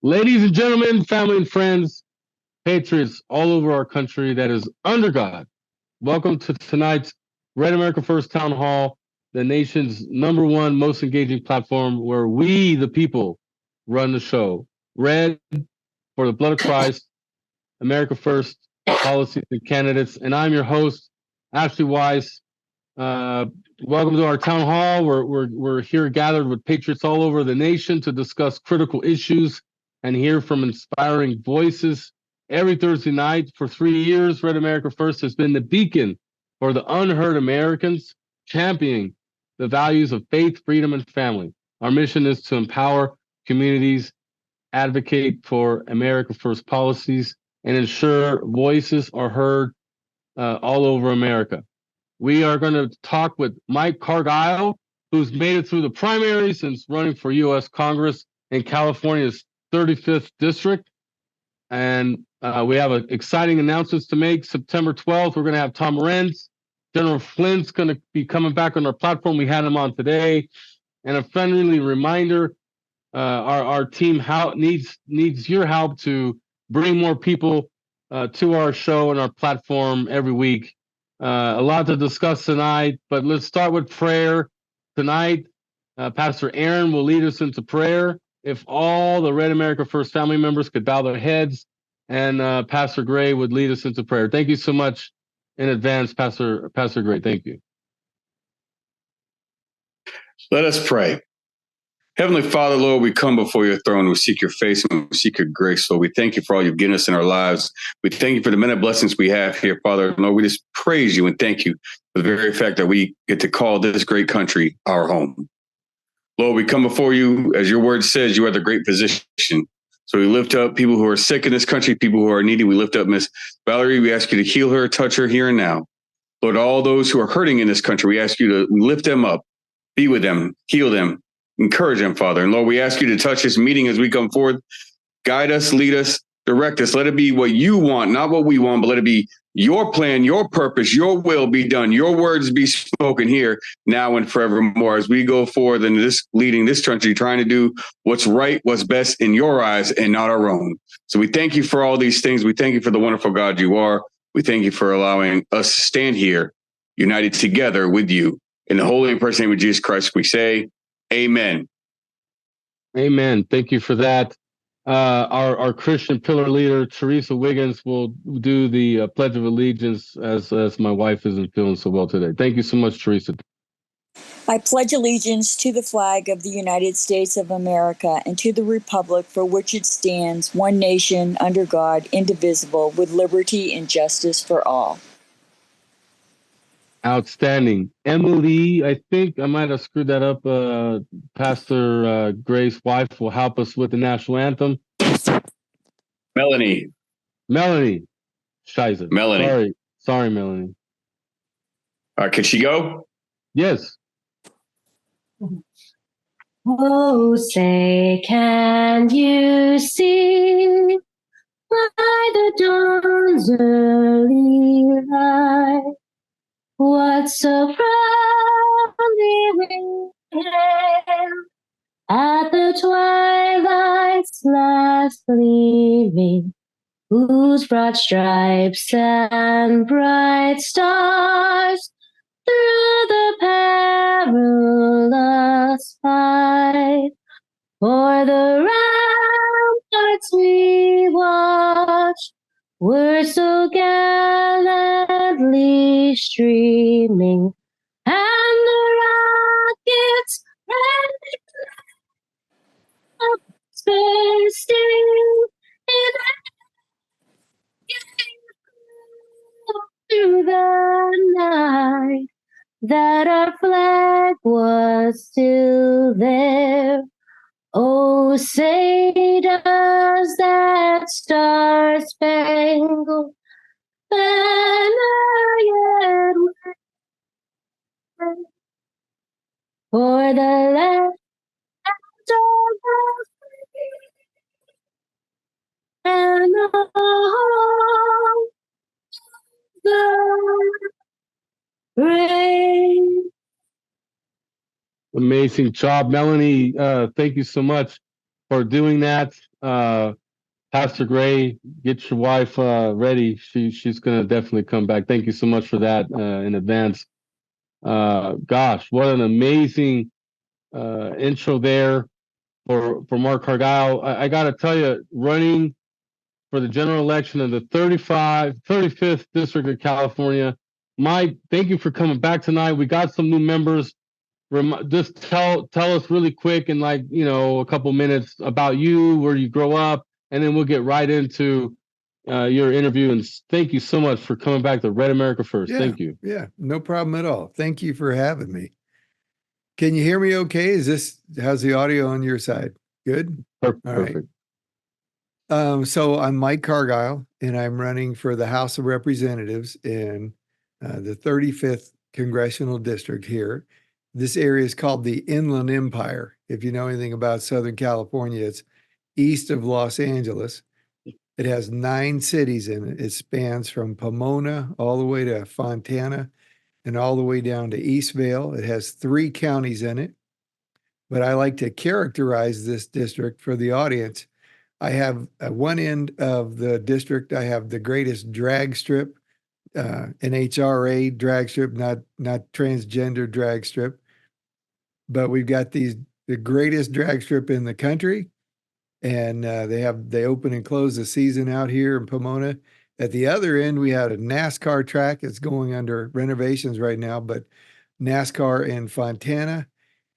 Ladies and gentlemen, family and friends, patriots all over our country that is under God, welcome to tonight's Red America First Town Hall, the nation's #1 most engaging platform where we, the people, run the show. Red for the blood of Christ, America First, policies and candidates. And I'm your host, Ashley Weiss. Welcome to our town hall. We're here gathered with patriots all over the nation to discuss critical issues and hear from inspiring voices. Every Thursday night for 3 years, Red America First has been the beacon for the unheard Americans, championing the values of faith, freedom, and family. Our mission is to empower communities, advocate for America First policies, and ensure voices are heard all over America. We are going to talk with Mike Cargile, who's made it through the primary since running for U.S. Congress in California's 35th district. And we have exciting announcements to make. September 12th, we're going to have Tom Renz. General Flynn's going to be coming back on our platform. We had him on today. And a friendly reminder, our team needs your help to bring more people to our show and our platform every week. A lot to discuss tonight, but let's start with prayer. Tonight, Pastor Aaron will lead us into prayer. If all the Red America First family members could bow their heads, and Pastor Gray would lead us into prayer. Thank you so much in advance, Pastor Gray. Thank you. Let us pray. Heavenly Father, Lord, we come before your throne. We seek your face and we seek your grace. Lord, we thank you for all you've given us in our lives. We thank you for the many blessings we have here, Father. Lord, we just praise you and thank you for the very fact that we get to call this great country our home. Lord, we come before you. As your word says, you are the great physician. So we lift up people who are sick in this country, people who are needy. We lift up Miss Valerie. We ask you to heal her, touch her here and now. Lord, all those who are hurting in this country, we ask you to lift them up, be with them, heal them, encourage them, Father. And Lord, we ask you to touch this meeting as we come forth. Guide us, lead us, direct us. Let it be what you want, not what we want, but let it be your plan, your purpose, your will be done. Your words be spoken here now and forevermore as we go forward in this leading this country, trying to do what's right, what's best in your eyes and not our own. So we thank you for all these things. We thank you for the wonderful God you are. We thank you for allowing us to stand here united together with you. In the holy and precious name of Jesus Christ, we say, amen. Amen. Thank you for that. Our Christian pillar leader, Teresa Wiggins, will do the Pledge of Allegiance as my wife isn't feeling so well today. Thank you so much, Teresa. I pledge allegiance to the flag of the United States of America and to the republic for which it stands, one nation, under God, indivisible, with liberty and justice for all. Outstanding. Emily, I think I might have screwed that up. Pastor Gray's wife will help us with the national anthem. Melanie. Scheiße. Melanie. Sorry, Melanie. All right, can she go? Yes. Oh, say, can you see by the dawn's early light what so proudly we hailed at the twilight's last gleaming, whose broad stripes and bright stars through the perilous fight for the ramparts we watched were so gallantly streaming, and the rockets ran bursting through the night, that our flag was still there. Oh, say does that star-spangled banner yet wave for the land of and all the rain. Amazing job, Melanie. Thank you so much for doing that. Pastor Gray, get your wife ready. She's gonna definitely come back. Thank you so much for that in advance. Gosh, what an amazing intro there for Mark Cargile. I got to tell you, running for the general election of the 35th District of California. Mike, thank you for coming back tonight. We got some new members. Just tell us really quick in a couple minutes about you, where you grow up, and then we'll get right into your interview. And thank you so much for coming back to Red America First. Yeah, thank you. Yeah, no problem at all. Thank you for having me. Can you hear me okay? How's the audio on your side? Good? Perfect. So I'm Mike Cargile, and I'm running for the House of Representatives in the 35th Congressional District here. This area is called the Inland Empire. If you know anything about Southern California, it's east of Los Angeles. It has 9 cities in it. It spans from Pomona all the way to Fontana and all the way down to Eastvale. It has 3 counties in it. But I like to characterize this district for the audience. I have at one end of the district, I have the greatest drag strip, NHRA drag strip, not transgender drag strip. But we've got the greatest drag strip in the country. And they open and close the season out here in Pomona. At the other end, we had a NASCAR track that's going under renovations right now, but NASCAR in Fontana.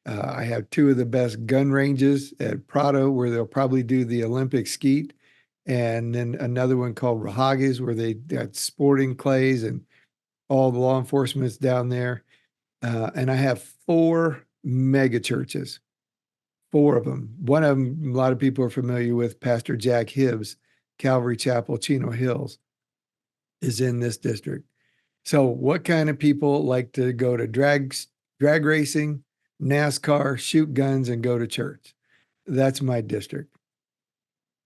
I have 2 of the best gun ranges at Prado, where they'll probably do the Olympic skeet, and then another one called Rahages, where they got sporting clays and all the law enforcement's down there. And I have 4 mega churches. 4 of them. One of them, a lot of people are familiar with, Pastor Jack Hibbs, Calvary Chapel, Chino Hills, is in this district. So what kind of people like to go to drag racing, NASCAR, shoot guns, and go to church? That's my district.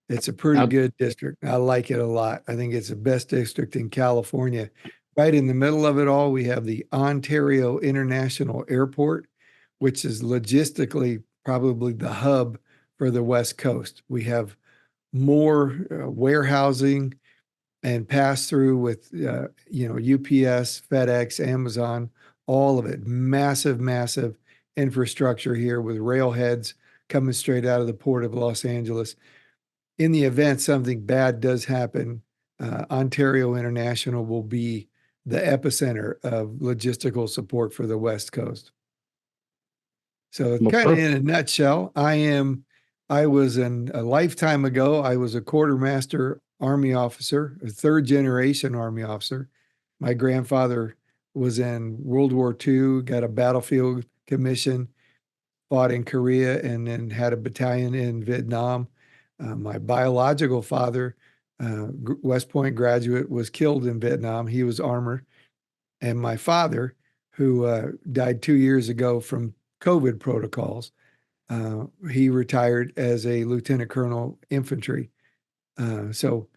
It's a pretty good district. I like it a lot. I think it's the best district in California. Right in the middle of it all, we have the Ontario International Airport, which is logistically probably the hub for the West Coast. We have more warehousing and pass through with, UPS, FedEx, Amazon, all of it. Massive infrastructure here with railheads coming straight out of the port of Los Angeles. In the event something bad does happen, Ontario International will be the epicenter of logistical support for the West Coast. So kind of in a nutshell, I was a lifetime ago, I was a quartermaster Army officer, a 3rd generation Army officer. My grandfather was in World War II, got a battlefield commission, fought in Korea, and then had a battalion in Vietnam. My biological father, West Point graduate, was killed in Vietnam. He was armor. And my father, who died 2 years ago from COVID protocols, he retired as a lieutenant colonel infantry. So,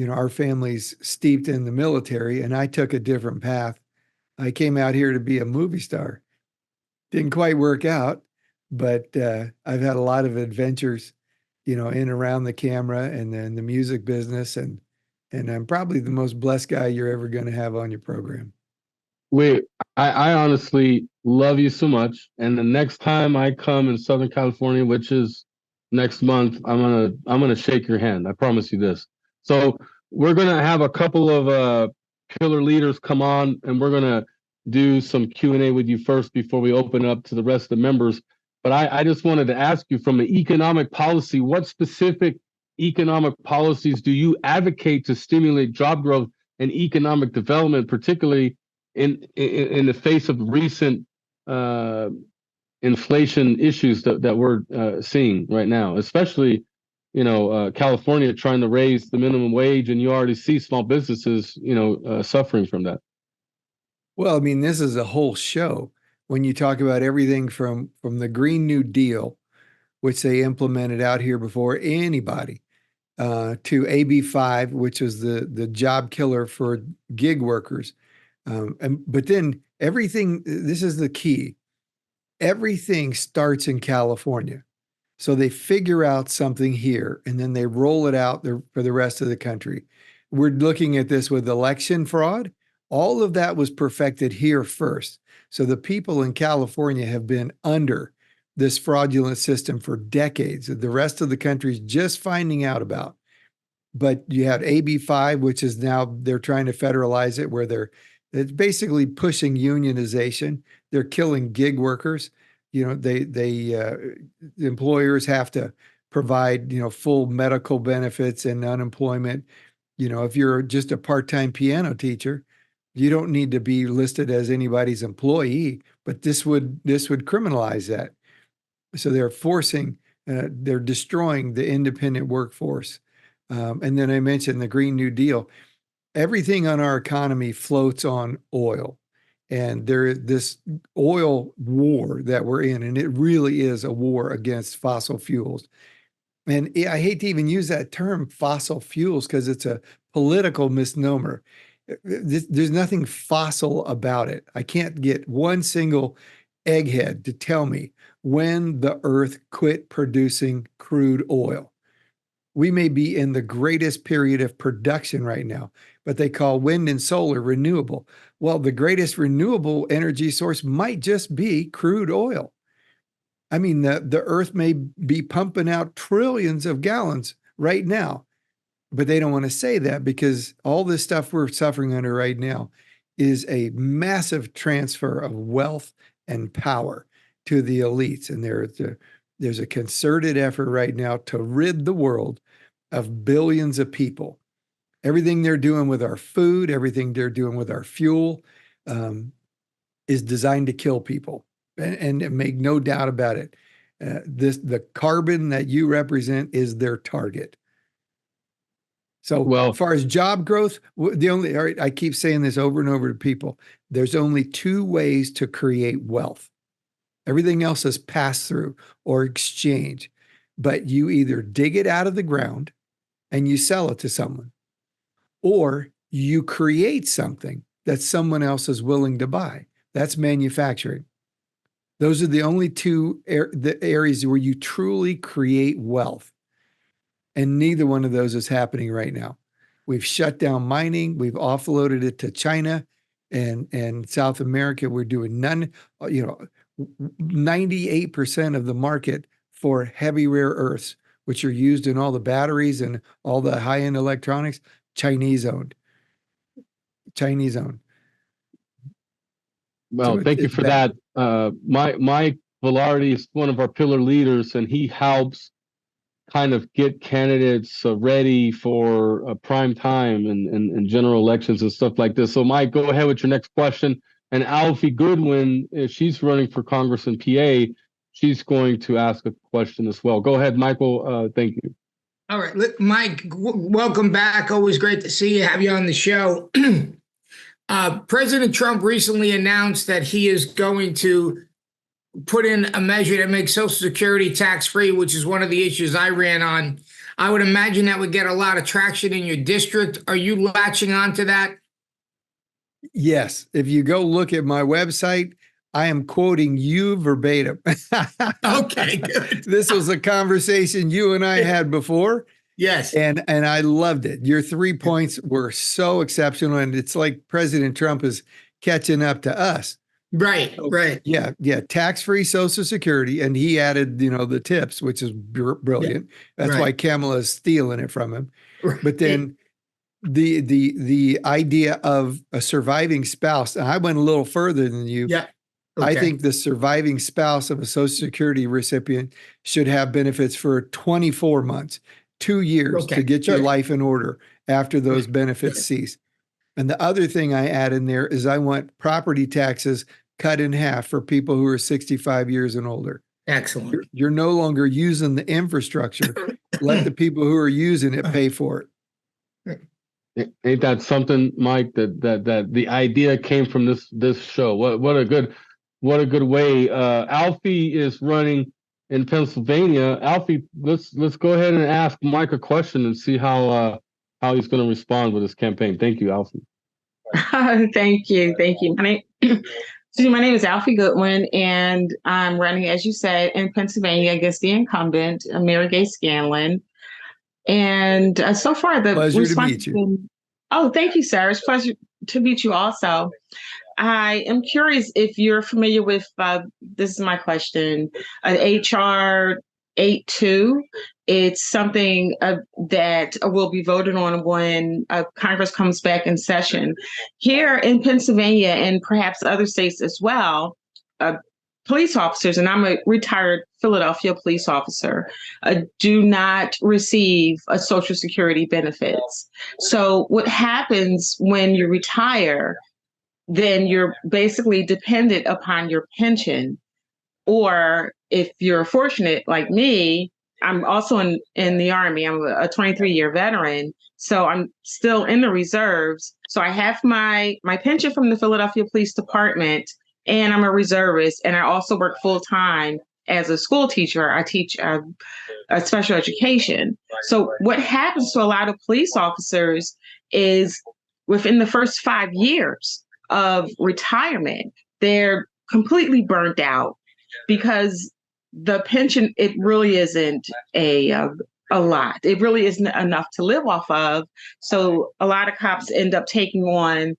our family's steeped in the military, and I took a different path. I came out here to be a movie star. Didn't quite work out, but I've had a lot of adventures, in and around the camera and then the music business, and I'm probably the most blessed guy you're ever going to have on your program. Wait, I honestly love you so much, and the next time I come in Southern California, which is next month, I'm gonna shake your hand. I promise you this. So we're gonna have a couple of pillar leaders come on, and we're gonna do some Q&A with you first before we open up to the rest of the members. But I just wanted to ask you, from an economic policy, what specific economic policies do you advocate to stimulate job growth and economic development, particularly in the face of recent inflation issues that we're seeing right now, especially California trying to raise the minimum wage, and you already see small businesses suffering from that. Well, I mean, this is a whole show when you talk about everything from the Green New Deal, which they implemented out here before anybody, to AB5, which is the job killer for gig workers. But then everything, this is the key, everything starts in California. So they figure out something here and then they roll it out there for the rest of the country. We're looking at this with election fraud. All of that was perfected here first. So the people in California have been under this fraudulent system for decades. The rest of the country is just finding out about. But you had AB5, which is now they're trying to federalize it, where it's basically pushing unionization. They're killing gig workers. The employers have to provide, full medical benefits and unemployment. If you're just a part-time piano teacher, you don't need to be listed as anybody's employee, but this would criminalize that. So they're destroying the independent workforce. And then I mentioned the Green New Deal. Everything on our economy floats on oil. And there is this oil war that we're in, and it really is a war against fossil fuels. And I hate to even use that term, fossil fuels, because it's a political misnomer. There's nothing fossil about it. I can't get one single egghead to tell me when the earth quit producing crude oil. We may be in the greatest period of production right now, but they call wind and solar renewable. Well, the greatest renewable energy source might just be crude oil. I mean, the earth may be pumping out trillions of gallons right now, but they don't want to say that because all this stuff we're suffering under right now is a massive transfer of wealth and power to the elites. And there's a concerted effort right now to rid the world of billions of people. Everything they're doing with our food, everything they're doing with our fuel is designed to kill people. And make no doubt about it. The carbon that you represent is their target. So as far as job growth, I keep saying this over and over to people, there's only two ways to create wealth. Everything else is pass through or exchange, but you either dig it out of the ground and you sell it to someone, or you create something that someone else is willing to buy. That's manufacturing. Those are the only two the areas where you truly create wealth. And neither one of those is happening right now. We've shut down mining. We've offloaded it to China and South America. We're doing 98% of the market for heavy rare earths, which are used in all the batteries and all the high-end electronics, Chinese owned. Well, thank you for that. Mike Velarde is one of our pillar leaders, and he helps kind of get candidates ready for prime time and general elections and stuff like this. So, Mike, go ahead with your next question. And Alfie Goodwin, if she's running for Congress in PA, she's going to ask a question as well. Go ahead, Michael. Thank you. All right. Look, Mike, welcome back. Always great to see you, have you on the show. President Trump recently announced that he is going to put in a measure that makes Social Security tax-free, which is one of the issues I ran on. I would imagine that would get a lot of traction in your district. Are you latching on to that? Yes. If you go look at my website, I am quoting you verbatim. Okay, good. This was a conversation you and I had before. Yes. And I loved it. Your 3 points were so exceptional. And it's like President Trump is catching up to us. Right, right. Yeah. Tax-free Social Security. And he added, the tips, which is brilliant. That's why Kamala is stealing it from him. Right. But then the idea of a surviving spouse, and I went a little further than you. Yeah. Okay. I think the surviving spouse of a Social Security recipient should have benefits for 24 months, 2 years to get your life in order after those benefits cease. And the other thing I add in there is I want property taxes cut in half for people who are 65 years and older. Excellent. You're no longer using the infrastructure. Let the people who are using it pay for it. Ain't that something, Mike? That the idea came from this show. What a good way. Alfie is running in Pennsylvania. Alfie, let's go ahead and ask Mike a question and see how he's going to respond with his campaign. Thank you, Alfie. Thank you. So my name is Alfie Goodwin, and I'm running, as you said, in Pennsylvania against the incumbent, Mary Gay Scanlon. And so far, the Pleasure to response meet has you. been, oh, thank you, Sarah. It's a pleasure to meet you also. I am curious if you're familiar with, this is my question, an HR 82. It's something that will be voted on when Congress comes back in session. Here in Pennsylvania and perhaps other states as well, police officers, and I'm a retired Philadelphia police officer, do not receive a Social Security benefits. So what happens when you retire, then you're basically dependent upon your pension. Or if you're fortunate like me, I'm also in the Army. I'm a 23-year veteran. So I'm still in the reserves. So I have my pension from the Philadelphia Police Department, and I'm a reservist. And I also work full time as a school teacher. I teach a special education. So what happens to a lot of police officers is within the first 5 years of retirement, they're completely burnt out because the pension, it really isn't a lot. It really isn't enough to live off of. So a lot of cops end up taking on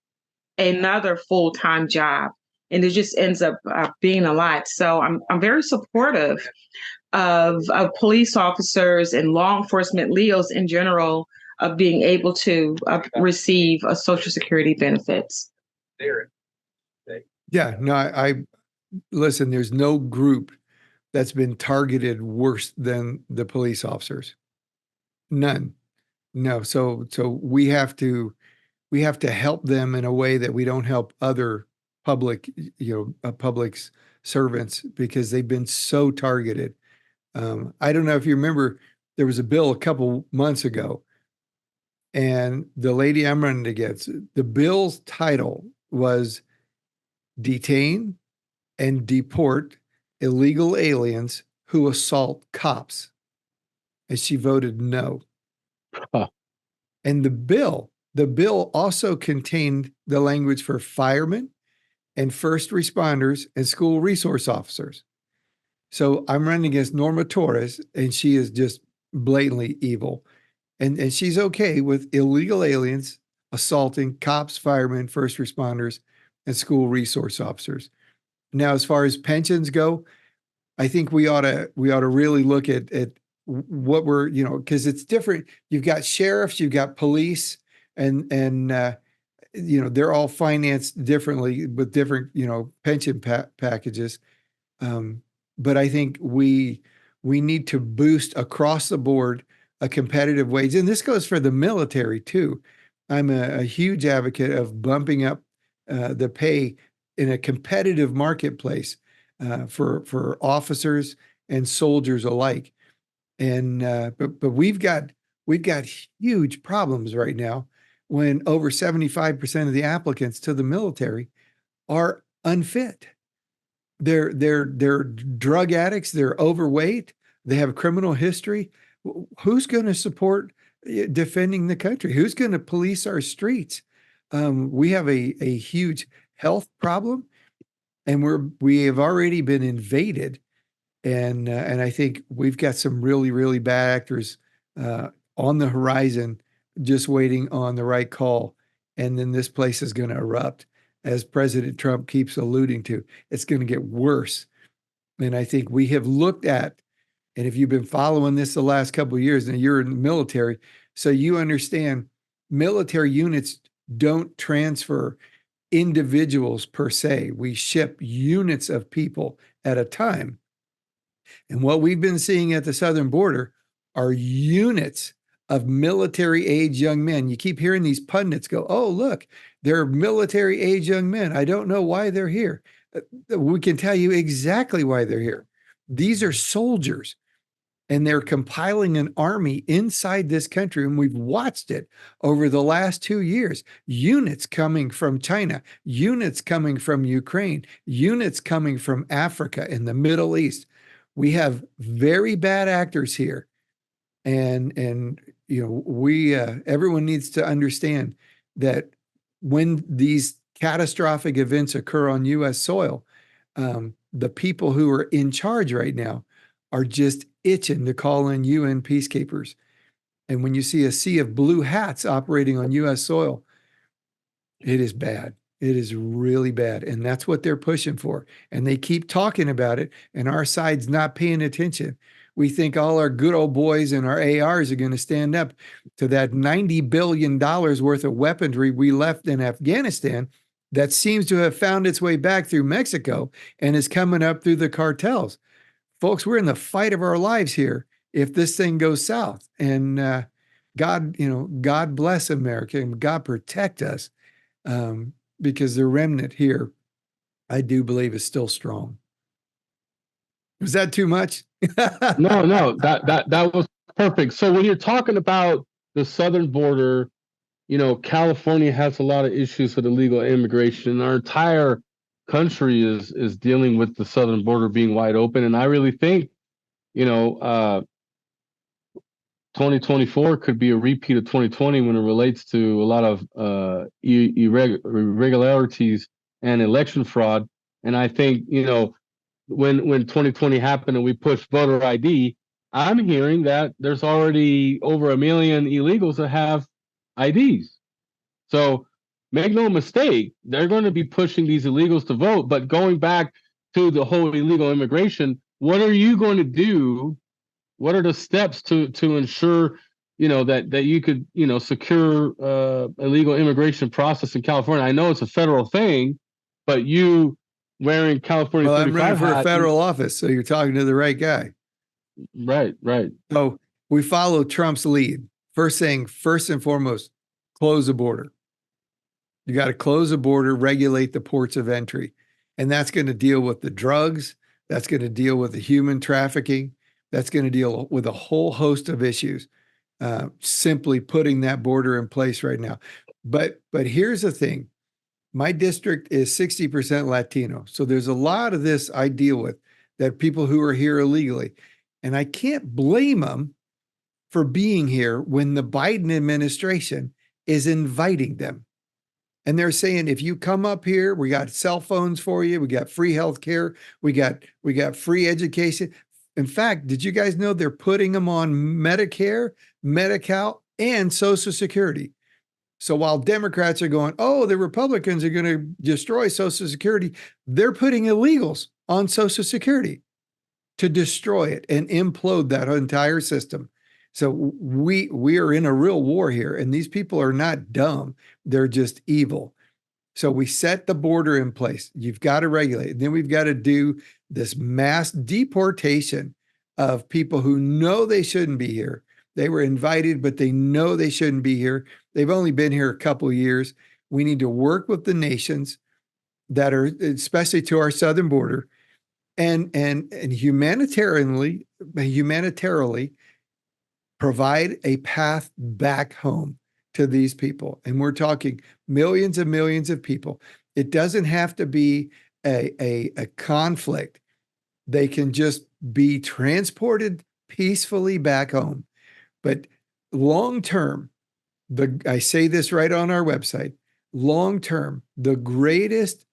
another full-time job, and it just ends up being a lot. So I'm very supportive of police officers and law enforcement leos in general of being able to receive a Social Security benefits. Yeah, no, I listen, there's no group that's been targeted worse than the police officers. None. No. So we have to help them in a way that we don't help other public, public's servants, because they've been so targeted. I don't know if you remember, there was a bill a couple months ago, and the lady I'm running against, the bill's title was Detain and Deport Illegal Aliens Who Assault Cops. And she voted no. Huh. And the bill also contained the language for firemen and first responders and school resource officers. So I'm running against Norma Torres, and she is just blatantly evil. And she's okay with illegal aliens assaulting cops, firemen, first responders, and school resource officers. Now, as far as pensions go, I think we ought to really look at what we're, because it's different. You've got sheriffs, you've got police, and they're all financed differently with different, pension packages. But I think we need to boost across the board a competitive wage. And this goes for the military too. I'm a huge advocate of bumping up the pay in a competitive marketplace for officers and soldiers alike. And but we've got huge problems right now when over 75% of the applicants to the military are unfit. They're drug addicts, they're overweight, they have criminal history. Who's going to support defending the country? Who's going to police our streets? We have a huge health problem, and we have already been invaded, and I think we've got some really, really bad actors on the horizon, just waiting on the right call, and then this place is going to erupt, as President Trump keeps alluding to. It's going to get worse, and I think we have looked at. And if you've been following this the last couple of years, and you're in the military, so you understand military units don't transfer individuals per se. We ship units of people at a time. And what we've been seeing at the southern border are units of military age young men. You keep hearing these pundits go, oh, look, they're military age young men. I don't know why they're here. We can tell you exactly why they're here. These are soldiers. And they're compiling an army inside this country. And we've watched it over the last 2 years. Units coming from China, units coming from Ukraine, units coming from Africa and the Middle East. We have very bad actors here. And we everyone needs to understand that when these catastrophic events occur on U.S. soil, the people who are in charge right now are just itching to call in UN peacekeepers. And when you see a sea of blue hats operating on U.S. soil, it is bad. It is really bad. And that's what they're pushing for. And they keep talking about it, and our side's not paying attention. We think all our good old boys and our ARs are going to stand up to that $90 billion worth of weaponry we left in Afghanistan that seems to have found its way back through Mexico and is coming up through the cartels. Folks, we're in the fight of our lives here if this thing goes south. And God bless America and God protect us, because the remnant here, I do believe, is still strong. Was that too much? No, that was perfect. So when you're talking about the southern border, California has a lot of issues with illegal immigration. Our entire country is dealing with the southern border being wide open, and I really think, 2024 could be a repeat of 2020 when it relates to a lot of irregularities and election fraud. And I think, when 2020 happened and we pushed voter ID, I'm hearing that there's already over 1 million illegals that have IDs. So make no mistake, they're going to be pushing these illegals to vote. But going back to the whole illegal immigration, what are you going to do? What are the steps to ensure, that you could, secure illegal immigration process in California? I know it's a federal thing, but you wearing California. Well, I'm running for a federal office, so you're talking to the right guy. Right. So we follow Trump's lead. First and foremost, close the border. You got to close the border, regulate the ports of entry. And that's going to deal with the drugs. That's going to deal with the human trafficking. That's going to deal with a whole host of issues. Simply putting that border in place right now. But here's the thing. My district is 60% Latino. So there's a lot of this I deal with, that people who are here illegally. And I can't blame them for being here when the Biden administration is inviting them. And they're saying, if you come up here, we got cell phones for you. We got free health care. We got free education. In fact, did you guys know they're putting them on Medicare, Medi-Cal, and Social Security? So while Democrats are going, oh, the Republicans are going to destroy Social Security, they're putting illegals on Social Security to destroy it and implode that entire system. So we are in a real war here, and these people are not dumb. They're just evil. So we set the border in place. You've got to regulate. And then we've got to do this mass deportation of people who know they shouldn't be here. They were invited, but they know they shouldn't be here. They've only been here a couple of years. We need to work with the nations that are, especially to our southern border, and humanitarily provide a path back home to these people. And we're talking millions and millions of people. It doesn't have to be a conflict. They can just be transported peacefully back home. But long term, I say this right on our website, long term, the greatest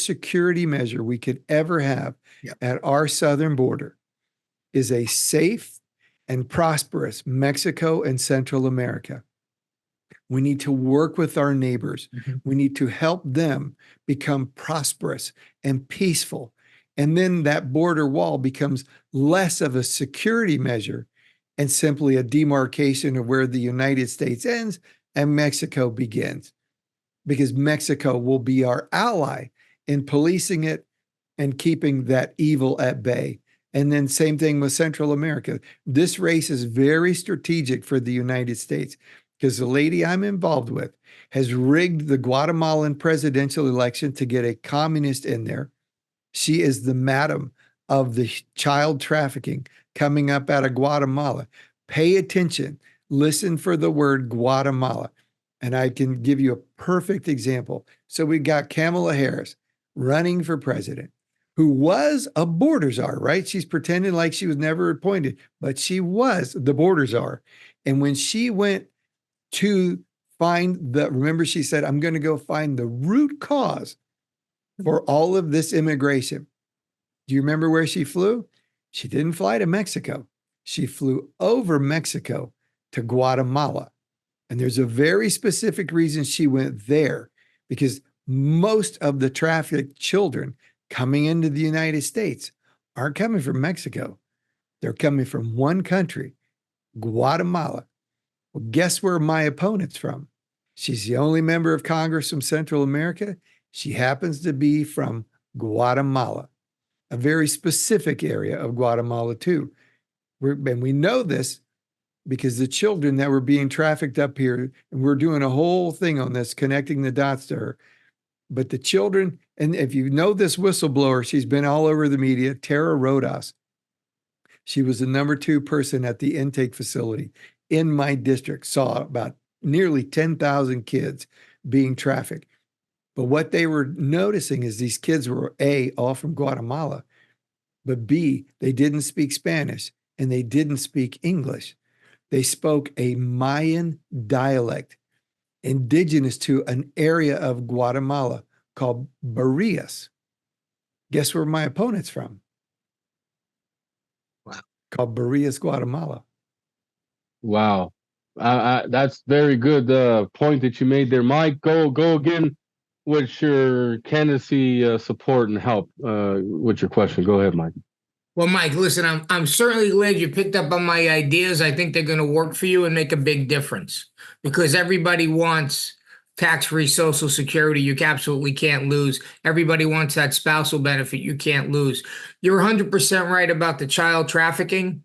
security measure we could ever have at our southern border is a safe and prosperous Mexico and Central America. We need to work with our neighbors. Mm-hmm. We need to help them become prosperous and peaceful. And then that border wall becomes less of a security measure and simply a demarcation of where the United States ends and Mexico begins. Because Mexico will be our ally in policing it and keeping that evil at bay. And then same thing with Central America. This race is very strategic for the United States because the lady I'm involved with has rigged the Guatemalan presidential election to get a communist in there. She is the madam of the child trafficking coming up out of Guatemala. Pay attention. Listen for the word Guatemala. And I can give you a perfect example. So we got Kamala Harris running for president, who was a border czar, right? She's pretending like she was never appointed, but she was the border czar. And when she went to remember she said, I'm going to go find the root cause for all of this immigration. Do you remember where she flew? She didn't fly to Mexico. She flew over Mexico to Guatemala. And there's a very specific reason she went there, because most of the trafficked children coming into the United States aren't coming from Mexico. They're coming from one country, Guatemala. Well, guess where my opponent's from? She's the only member of Congress from Central America. She happens to be from Guatemala, a very specific area of Guatemala too. And we know this because the children that were being trafficked up here, and we're doing a whole thing on this, connecting the dots to her. But the children, and if you know this whistleblower, she's been all over the media, Tara Rodas. She was the number 2 person at the intake facility in my district, saw about nearly 10,000 kids being trafficked. But what they were noticing is these kids were A, all from Guatemala, but B, they didn't speak Spanish and they didn't speak English. They spoke a Mayan dialect indigenous to an area of Guatemala called Barrias. Guess where my opponent's from? Wow. Called Barrias, Guatemala. Wow. That's very good point that you made there. Mike, go again with your candidacy support and help with your question. Go ahead, Mike. Well, Mike, listen, I'm certainly glad you picked up on my ideas. I think they're going to work for you and make a big difference, because everybody wants tax-free Social Security. You absolutely can't lose. Everybody wants that spousal benefit. You can't lose. You're 100% right about the child trafficking,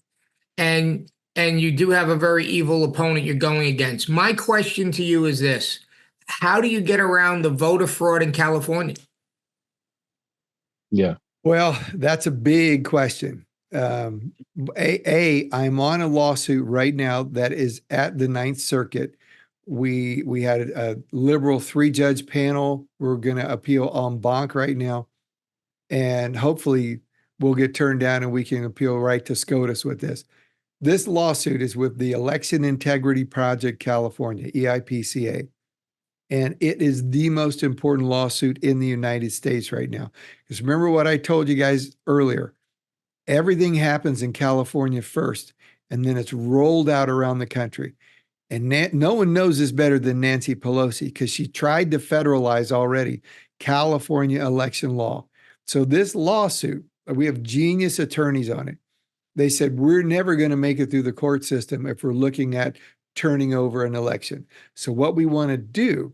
and you do have a very evil opponent you're going against. My question to you is this: how do you get around the voter fraud in California? Yeah. Well, that's a big question. I'm on a lawsuit right now that is at the Ninth Circuit. We had a liberal 3-judge panel. We're going to appeal en banc right now, and hopefully we'll get turned down and we can appeal right to SCOTUS with this. This lawsuit is with the Election Integrity Project California, EIPCA. And it is the most important lawsuit in the United States right now. Because remember what I told you guys earlier, everything happens in California first, and then it's rolled out around the country. And no one knows this better than Nancy Pelosi, because she tried to federalize already California election law. So this lawsuit, we have genius attorneys on it. They said, we're never going to make it through the court system if we're looking at turning over an election. So what we want to do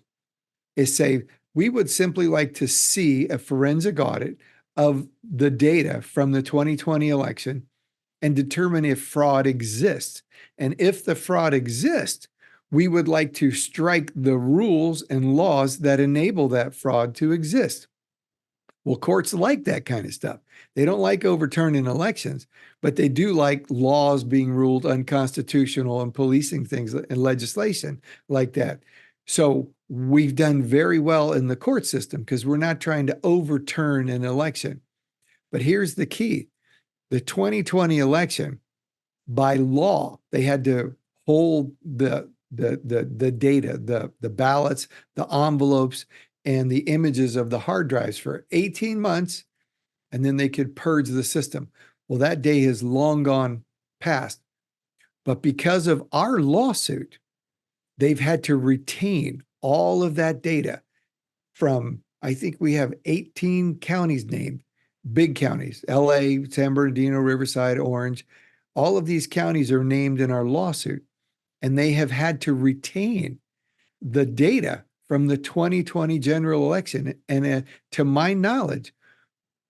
is say, we would simply like to see a forensic audit of the data from the 2020 election and determine if fraud exists. And if the fraud exists, we would like to strike the rules and laws that enable that fraud to exist. Well, courts like that kind of stuff. They don't like overturning elections, but they do like laws being ruled unconstitutional and policing things and legislation like that. So we've done very well in the court system because we're not trying to overturn an election. But here's the key. The 2020 election, by law, they had to hold the data, the ballots, the envelopes, and the images of the hard drives for 18 months, and then they could purge the system. Well, that day has long gone past. But because of our lawsuit, they've had to retain all of that data from, I think we have 18 counties named, big counties, LA, San Bernardino, Riverside, Orange. All of these counties are named in our lawsuit, and they have had to retain the data from the 2020 general election. And to my knowledge,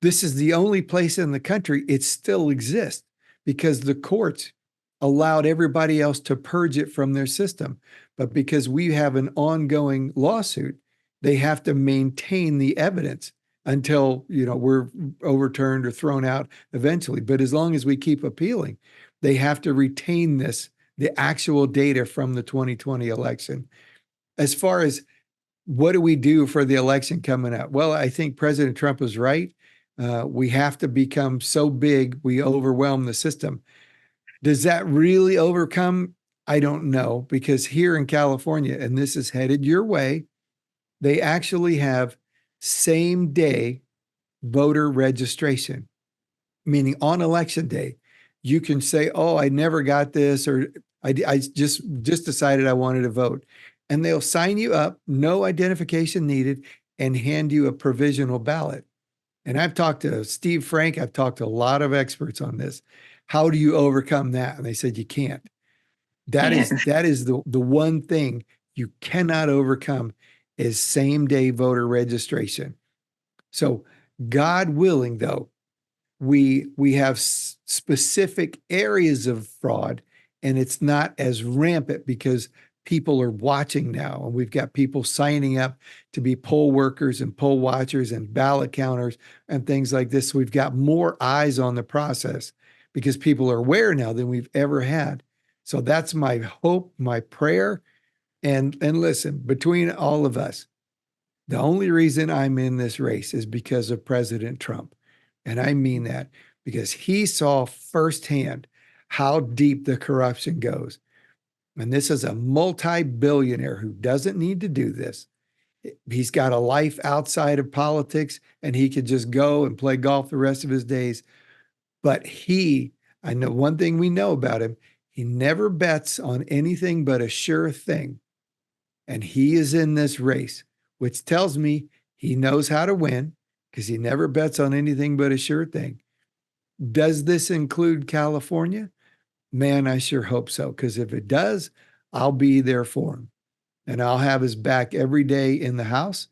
this is the only place in the country it still exists, because the courts allowed everybody else to purge it from their system. But because we have an ongoing lawsuit, they have to maintain the evidence until, we're overturned or thrown out eventually. But as long as we keep appealing, they have to retain the actual data from the 2020 election. As far as what do we do for the election coming up? Well, I think President Trump was right. We have to become so big, we overwhelm the system. Does that really overcome? I don't know, because here in California, and this is headed your way, they actually have same day voter registration, meaning on election day, you can say, oh, I never got this, or I just decided I wanted to vote. And they'll sign you up, no identification needed, and hand you a provisional ballot. And I've talked to Steve Frank, I've talked to a lot of experts on this. How do you overcome that? And they said, you can't. That is the one thing you cannot overcome is same day voter registration. So God willing, though, we have specific areas of fraud, and it's not as rampant because people are watching now, and we've got people signing up to be poll workers and poll watchers and ballot counters and things like this. So we've got more eyes on the process because people are aware now than we've ever had. So that's my hope, my prayer. And listen, between all of us, the only reason I'm in this race is because of President Trump. And I mean that because he saw firsthand how deep the corruption goes. And this is a multi-billionaire who doesn't need to do this. He's got a life outside of politics, and he could just go and play golf the rest of his days. But I know one thing we know about him, he never bets on anything but a sure thing. And he is in this race, which tells me he knows how to win because he never bets on anything but a sure thing. Does this include California? Man, I sure hope so, because if it does, I'll be there for him. And I'll have his back every day in the House,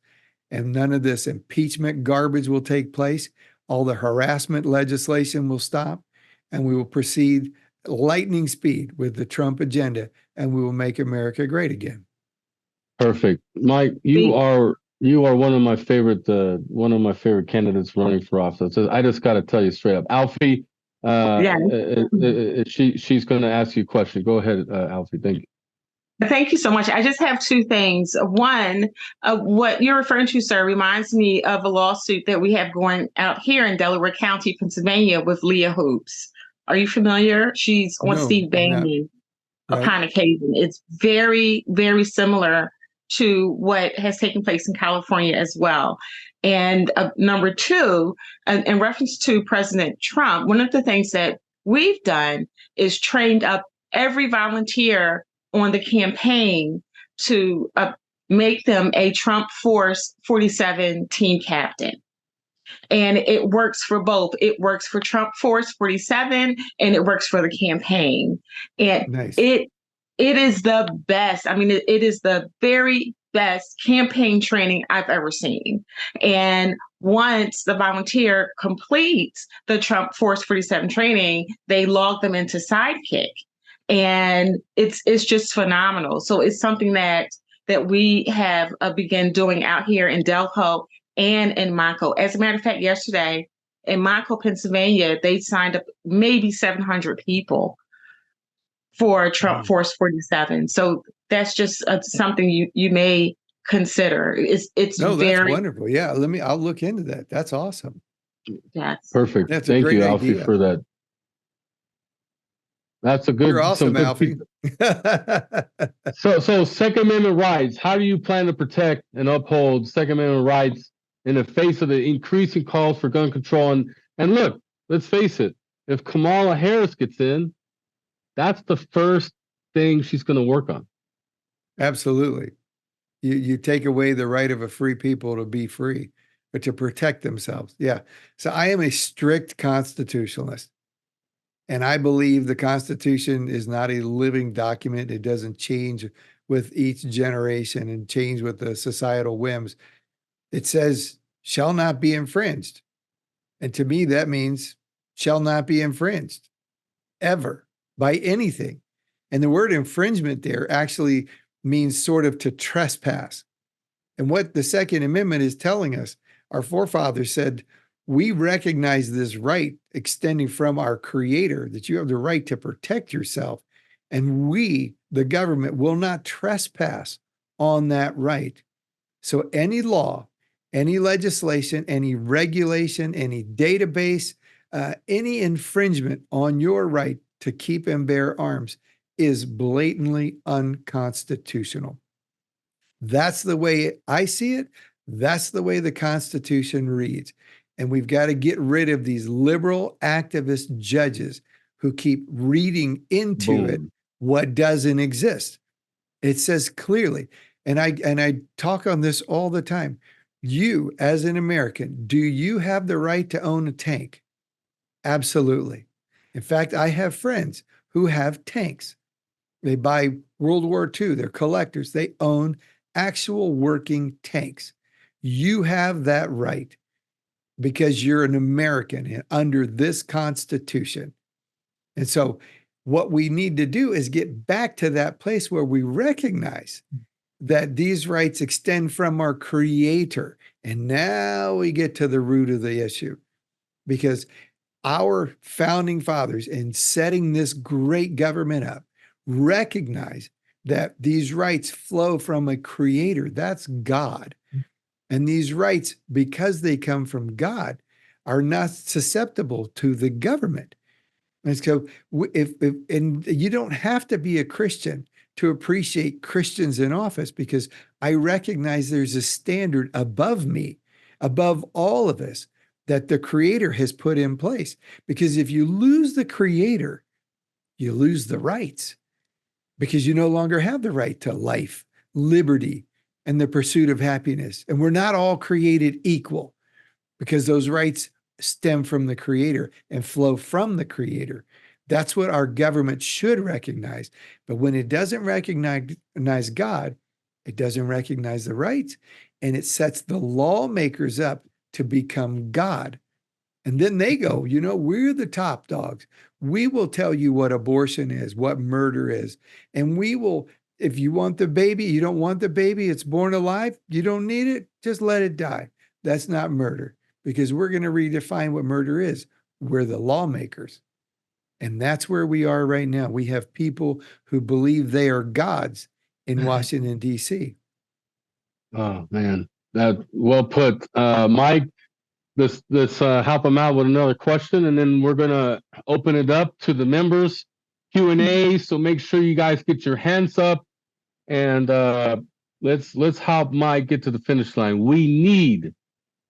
and none of this impeachment garbage will take place. All the harassment legislation will stop, and we will proceed lightning speed with the Trump agenda, and we will make America great again. Perfect. Mike, you are one of my favorite candidates running for office. I just got to tell you straight up, Alfie. She's going to ask you a question. Go ahead, Alfie. Thank you. Thank you so much. I just have two things. One, what you're referring to, sir, reminds me of a lawsuit that we have going out here in Delaware County, Pennsylvania, with Leah Hoops. Are you familiar? She's on Steve Bannon upon occasion. It's very, very similar to what has taken place in California as well. And number two, in reference to President Trump, one of the things that we've done is trained up every volunteer on the campaign to make them a Trump Force 47 team captain. And it works for both. It works for Trump Force 47 and it works for the campaign. And it is the best. I mean, it is the very best campaign training I've ever seen. And once the volunteer completes the Trump Force 47 training, they log them into Sidekick. And it's just phenomenal. So it's something that we have begun doing out here in Delco and in Monco. As a matter of fact, yesterday in Monco, Pennsylvania, they signed up maybe 700 people for Trump Force 47. So that's just something you may consider. It's that's wonderful. Yeah, I'll look into that. That's awesome. Yes. Perfect. That's Thank you, Alfie, idea. for that. That's a good. You're awesome, Alfie. So Second Amendment rights. How do you plan to protect and uphold Second Amendment rights in the face of the increasing calls for gun control? And look, let's face it. If Kamala Harris gets in, that's the first thing she's going to work on. Absolutely. You take away the right of a free people to be free, but to protect themselves. Yeah. So I am a strict constitutionalist. And I believe the Constitution is not a living document. It doesn't change with each generation and change with the societal whims. It says, shall not be infringed. And to me, that means shall not be infringed ever by anything. And the word infringement there actually means sort of to trespass. And what the Second Amendment is telling us, our forefathers said, we recognize this right extending from our Creator, that you have the right to protect yourself. And we, the government, will not trespass on that right. So any law, any legislation, any regulation, any database, any infringement on your right to keep and bear arms is blatantly unconstitutional. That's the way I see it. That's the way the Constitution reads. And we've got to get rid of these liberal activist judges who keep reading into it what doesn't exist. It says clearly, and I talk on this all the time. You, as an American, do you have the right to own a tank? Absolutely. In fact, I have friends who have tanks. They buy World War II. They're collectors. They own actual working tanks. You have that right because you're an American under this Constitution. And so what we need to do is get back to that place where we recognize that these rights extend from our Creator. And now we get to the root of the issue, because our founding fathers, in setting this great government up, recognize that these rights flow from a Creator. That's God. And these rights, because they come from God, are not susceptible to the government. And so and you don't have to be a Christian to appreciate Christians in office, because I recognize there's a standard above me, above all of us, that the Creator has put in place. Because if you lose the Creator, you lose the rights, because you no longer have the right to life, liberty, and the pursuit of happiness. And we're not all created equal, because those rights stem from the Creator and flow from the Creator. That's what our government should recognize. But when it doesn't recognize God, it doesn't recognize the rights, and it sets the lawmakers up to become God. And then they go, we're the top dogs. We will tell you what abortion is, what murder is. And we will, if you want the baby, you don't want the baby, it's born alive, you don't need it, just let it die. That's not murder, because we're going to redefine what murder is. We're the lawmakers. And that's where we are right now. We have people who believe they are gods in Washington, D.C. Oh, man. That well put. Mike, let's help them out with another question, and then we're going to open it up to the members Q&A. So make sure you guys get your hands up, and let's help Mike get to the finish line. We need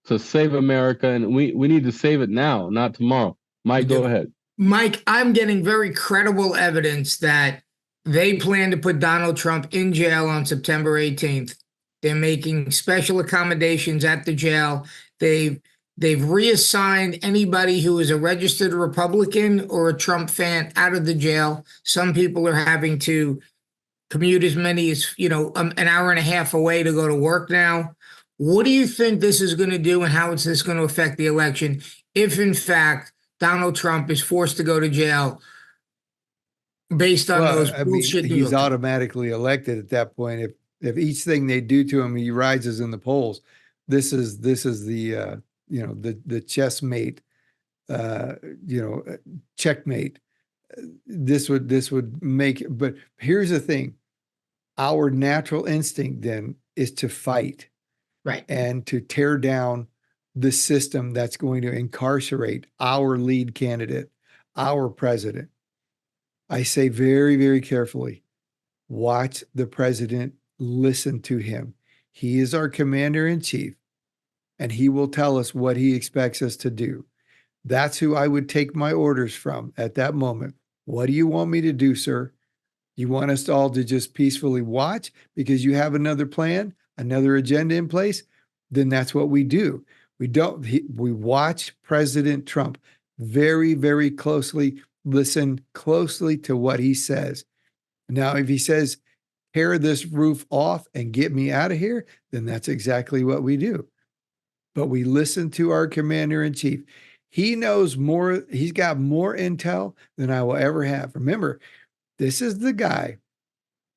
to save America, and we need to save it now, not tomorrow. Mike, go ahead. Mike, I'm getting very credible evidence that they plan to put Donald Trump in jail on September 18th. They're making special accommodations at the jail. They've reassigned anybody who is a registered Republican or a Trump fan out of the jail. Some people are having to commute as many as, an hour and a half away to go to work now. What do you think this is going to do, and how is this going to affect the election if, in fact, Donald Trump is forced to go to jail based on those bullshit deals? He's automatically elected at that point. If each thing they do to him, he rises in the polls. This is the the chessmate, checkmate. This would make it. But here's the thing: our natural instinct then is to fight, right, and to tear down the system that's going to incarcerate our lead candidate, our president. I say very, very carefully, watch the president, listen to him. He is our commander in chief, and he will tell us what he expects us to do. That's who I would take my orders from at that moment. What do you want me to do, sir? You want us all to just peacefully watch because you have another plan, another agenda in place? Then that's what we do. We watch President Trump very, very closely, listen closely to what he says. Now, if he says, tear this roof off and get me out of here, then that's exactly what we do. But we listen to our commander in chief. He knows more. He's got more intel than I will ever have. Remember, this is the guy,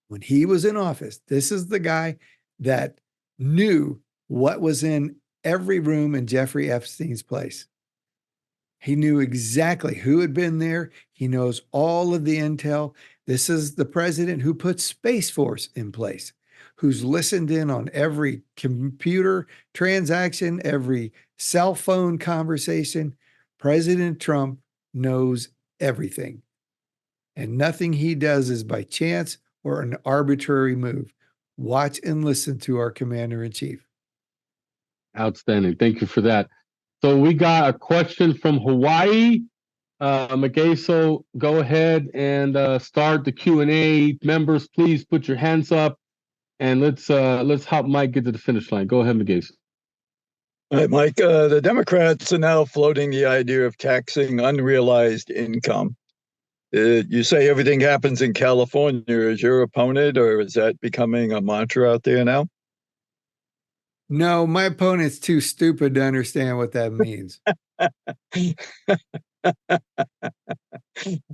when he was in office, this is the guy that knew what was in every room in Jeffrey Epstein's place. He knew exactly who had been there. He knows all of the intel. This is the president who put Space Force in place, who's listened in on every computer transaction, every cell phone conversation. President Trump knows everything. and nothing he does is by chance or an arbitrary move. Watch and listen to our commander-in-chief. Outstanding. Thank you for that. So we got a question from Hawaii. Magaso, go ahead and start the Q&A. Members, please put your hands up, and let's help Mike get to the finish line. Go ahead, Magaso. All right, Mike. The Democrats are now floating the idea of taxing unrealized income. You say everything happens in California. Is your opponent, or is that becoming a mantra out there now? No, my opponent's too stupid to understand what that means.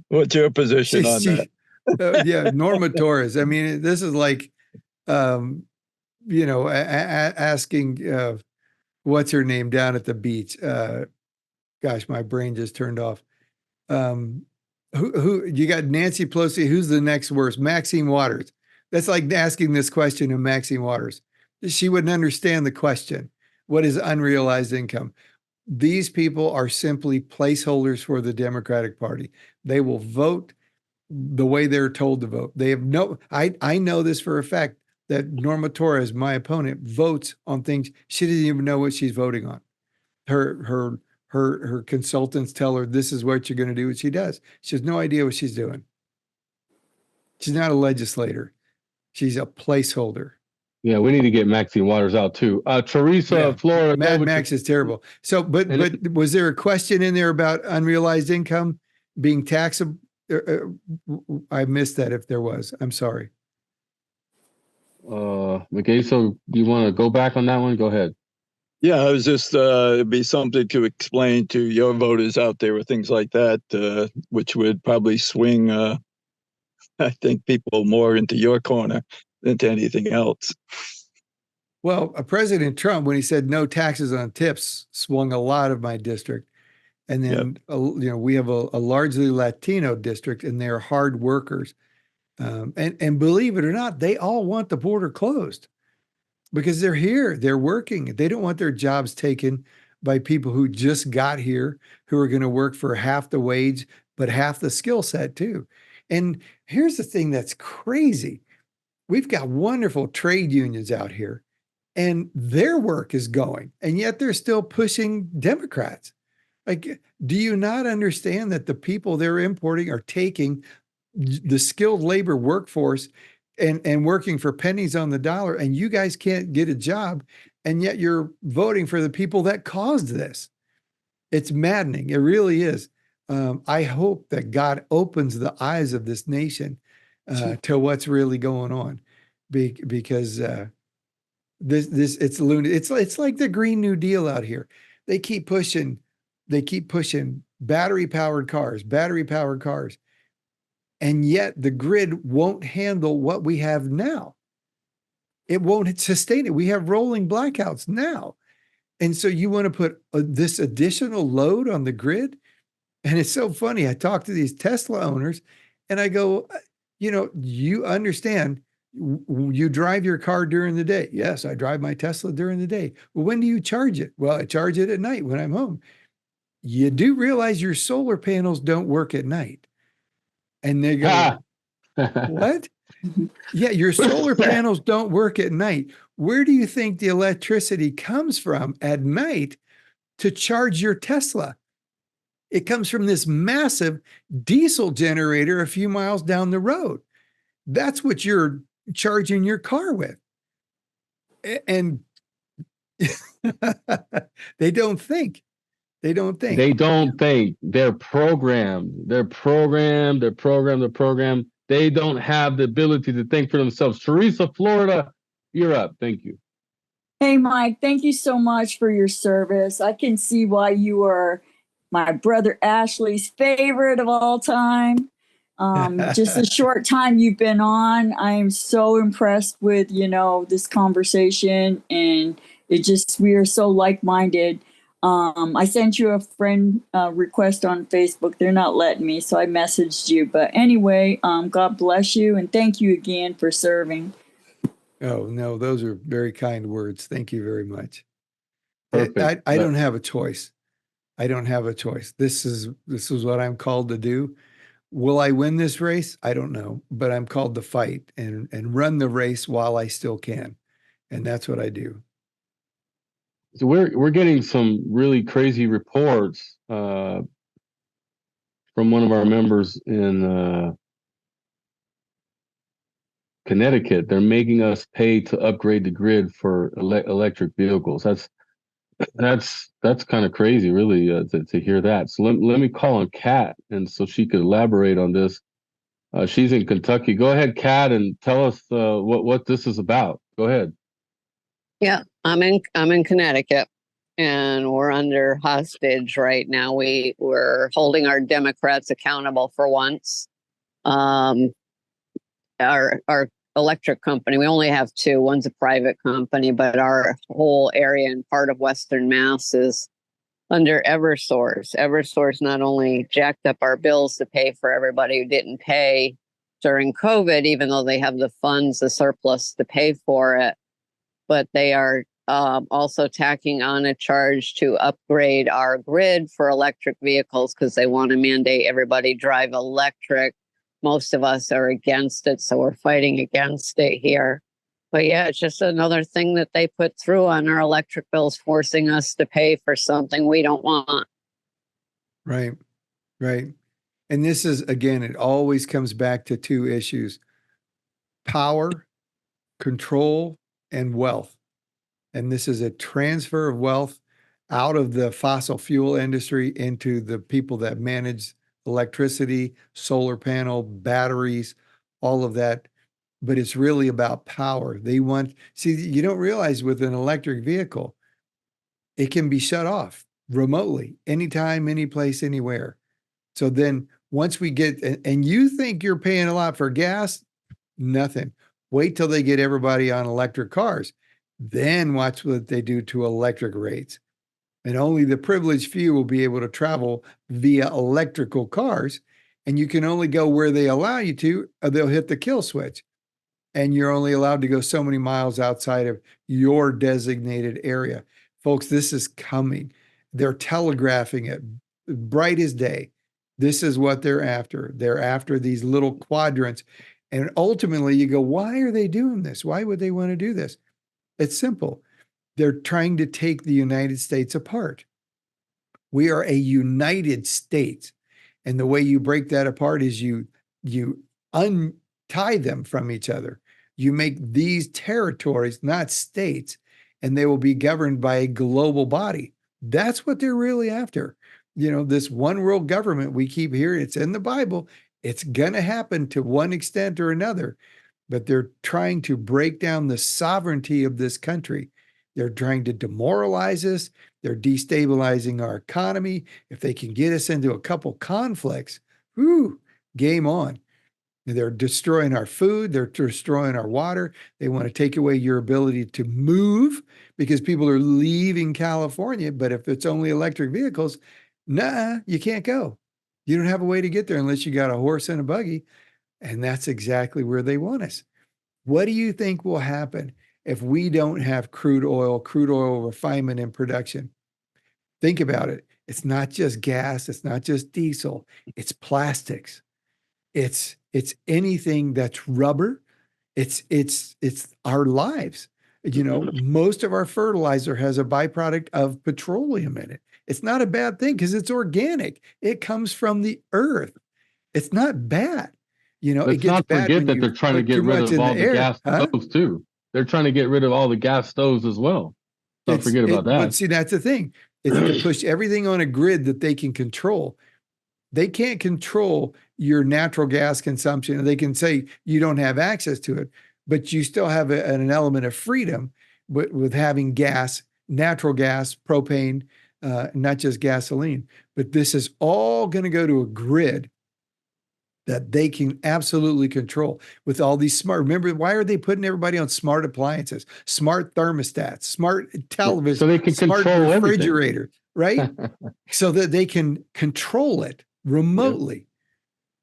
What's your position on that? Yeah, Norma Torres. I mean, this is like, asking what's her name down at the beach. Gosh, my brain just turned off. Who you got? Nancy Pelosi. Who's the next worst? Maxine Waters. That's like asking this question of Maxine Waters. She wouldn't understand the question. What is unrealized income? These people are simply placeholders for the Democratic Party. They will vote the way they're told to vote. They have I know this for a fact that Norma Torres, my opponent, votes on things she doesn't even know what she's voting on. Her consultants tell her this is what you're going to do, what she does. She has no idea what she's doing. She's not a legislator. She's a placeholder. Yeah, we need to get Maxine Waters out too. Teresa, Florida. Mad Max is terrible. So, but was there a question in there about unrealized income being taxable? I missed that if there was. I'm sorry. Okay, so do you want to go back on that one? Go ahead. Yeah, I was just it'd be something to explain to your voters out there or things like that, which would probably swing, I think, people more into your corner than to anything else. Well, President Trump, when he said no taxes on tips, swung a lot of my district. And then, we have a largely Latino district, and they're hard workers. And believe it or not, they all want the border closed because they're here, they're working. They don't want their jobs taken by people who just got here, who are going to work for half the wage, but half the skill set too. And here's the thing that's crazy. We've got wonderful trade unions out here, and their work is going, and yet they're still pushing Democrats. Like, do you not understand that the people they're importing are taking the skilled labor workforce and working for pennies on the dollar, and you guys can't get a job, and yet you're voting for the people that caused this? It's maddening. It really is. I hope that God opens the eyes of this nation to what's really going on, because it's lunatic. It's like the Green New Deal out here. They keep pushing battery powered cars, and yet the grid won't handle what we have now. It won't sustain it. We have rolling blackouts now, and so you want to put this additional load on the grid. And it's so funny. I talk to these Tesla owners and I go, you understand, you drive your car during the day. Yes, I drive my Tesla during the day. Well, when do you charge it? Well, I charge it at night when I'm home. You do realize your solar panels don't work at night. And they go, what? Yeah, your solar panels don't work at night. Where do you think the electricity comes from at night to charge your Tesla? It comes from this massive diesel generator a few miles down the road. That's what you're charging your car with. And they don't think. They don't think. They're programmed. They don't have the ability to think for themselves. Teresa, Florida, you're up. Thank you. Hey, Mike, thank you so much for your service. I can see why you are my brother Ashley's favorite of all time. Just a short time you've been on, I am so impressed with, this conversation, and we are so like-minded. I sent you a friend request on Facebook. They're not letting me, so I messaged you. But anyway, God bless you, and thank you again for serving. Oh, no, those are very kind words. Thank you very much. Perfect. I don't have a choice. I don't have a choice. This is what I'm called to do. Will I win this race? I don't know, but I'm called to fight and run the race while I still can. And that's what I do. So we're getting some really crazy reports from one of our members in Connecticut. They're making us pay to upgrade the grid for electric vehicles. That's kind of crazy, really, to hear that. So let me call on Kat, and so she could elaborate on this. She's in Kentucky. Go ahead, Kat, and tell us what this is about. Go ahead. Yeah, I'm in Connecticut, and we're under hostage right now. We're holding our Democrats accountable for once. Our electric company, we only have two. One's a private company, but our whole area and part of Western Mass is under Eversource. Eversource not only jacked up our bills to pay for everybody who didn't pay during COVID, even though they have the funds, the surplus to pay for it, but they are also tacking on a charge to upgrade our grid for electric vehicles because they want to mandate everybody drive electric. Most of us are against it, so we're fighting against it here. But yeah, it's just another thing that they put through on our electric bills, forcing us to pay for something we don't want. Right, right. And this is, again, it always comes back to two issues: power, control, and wealth. And this is a transfer of wealth out of the fossil fuel industry into the people that manage electricity, solar panel, batteries, all of that. But it's really about power. See, you don't realize with an electric vehicle, it can be shut off remotely, anytime, any place, anywhere. So then once we get, and you think you're paying a lot for gas, nothing. Wait till they get everybody on electric cars. Then watch what they do to electric rates. And only the privileged few will be able to travel via electrical cars. And you can only go where they allow you to, or they'll hit the kill switch. And you're only allowed to go so many miles outside of your designated area. Folks, this is coming. They're telegraphing it bright as day. This is what they're after. They're after these little quadrants. And ultimately you go, why are they doing this? Why would they want to do this? It's simple. They're trying to take the United States apart. We are a United States. And the way you break that apart is you untie them from each other. You make these territories, not states, and they will be governed by a global body. That's what they're really after. You know, this one world government we keep hearing, it's in the Bible. It's going to happen to one extent or another, but they're trying to break down the sovereignty of this country. They're trying to demoralize us. They're destabilizing our economy. If they can get us into a couple conflicts, whew, game on. They're destroying our food. They're destroying our water. They want to take away your ability to move because people are leaving California. But if it's only electric vehicles, nah, you can't go. You don't have a way to get there unless you got a horse and a buggy. And that's exactly where they want us. What do you think will happen if we don't have crude oil refinement and production? Think about it. It's not just gas. It's not just diesel. It's plastics. It's anything that's rubber. It's our lives. You know, most of our fertilizer has a byproduct of petroleum in it. It's not a bad thing because it's organic. It comes from the earth. It's not bad. You know, let's not forget that they're trying to get rid of all the gas stoves too. They're trying to get rid of all the gas stoves as well. Don't forget about that. But see, that's the thing. It's to push everything on a grid that they can control. They can't control your natural gas consumption. They can say you don't have access to it, but you still have an element of freedom with having gas, natural gas, propane, not just gasoline. But this is all going to go to a grid that they can absolutely control with all these smart. Remember, why are they putting everybody on smart appliances, smart thermostats, smart television, so they can smart control refrigerator, right? So that they can control it remotely.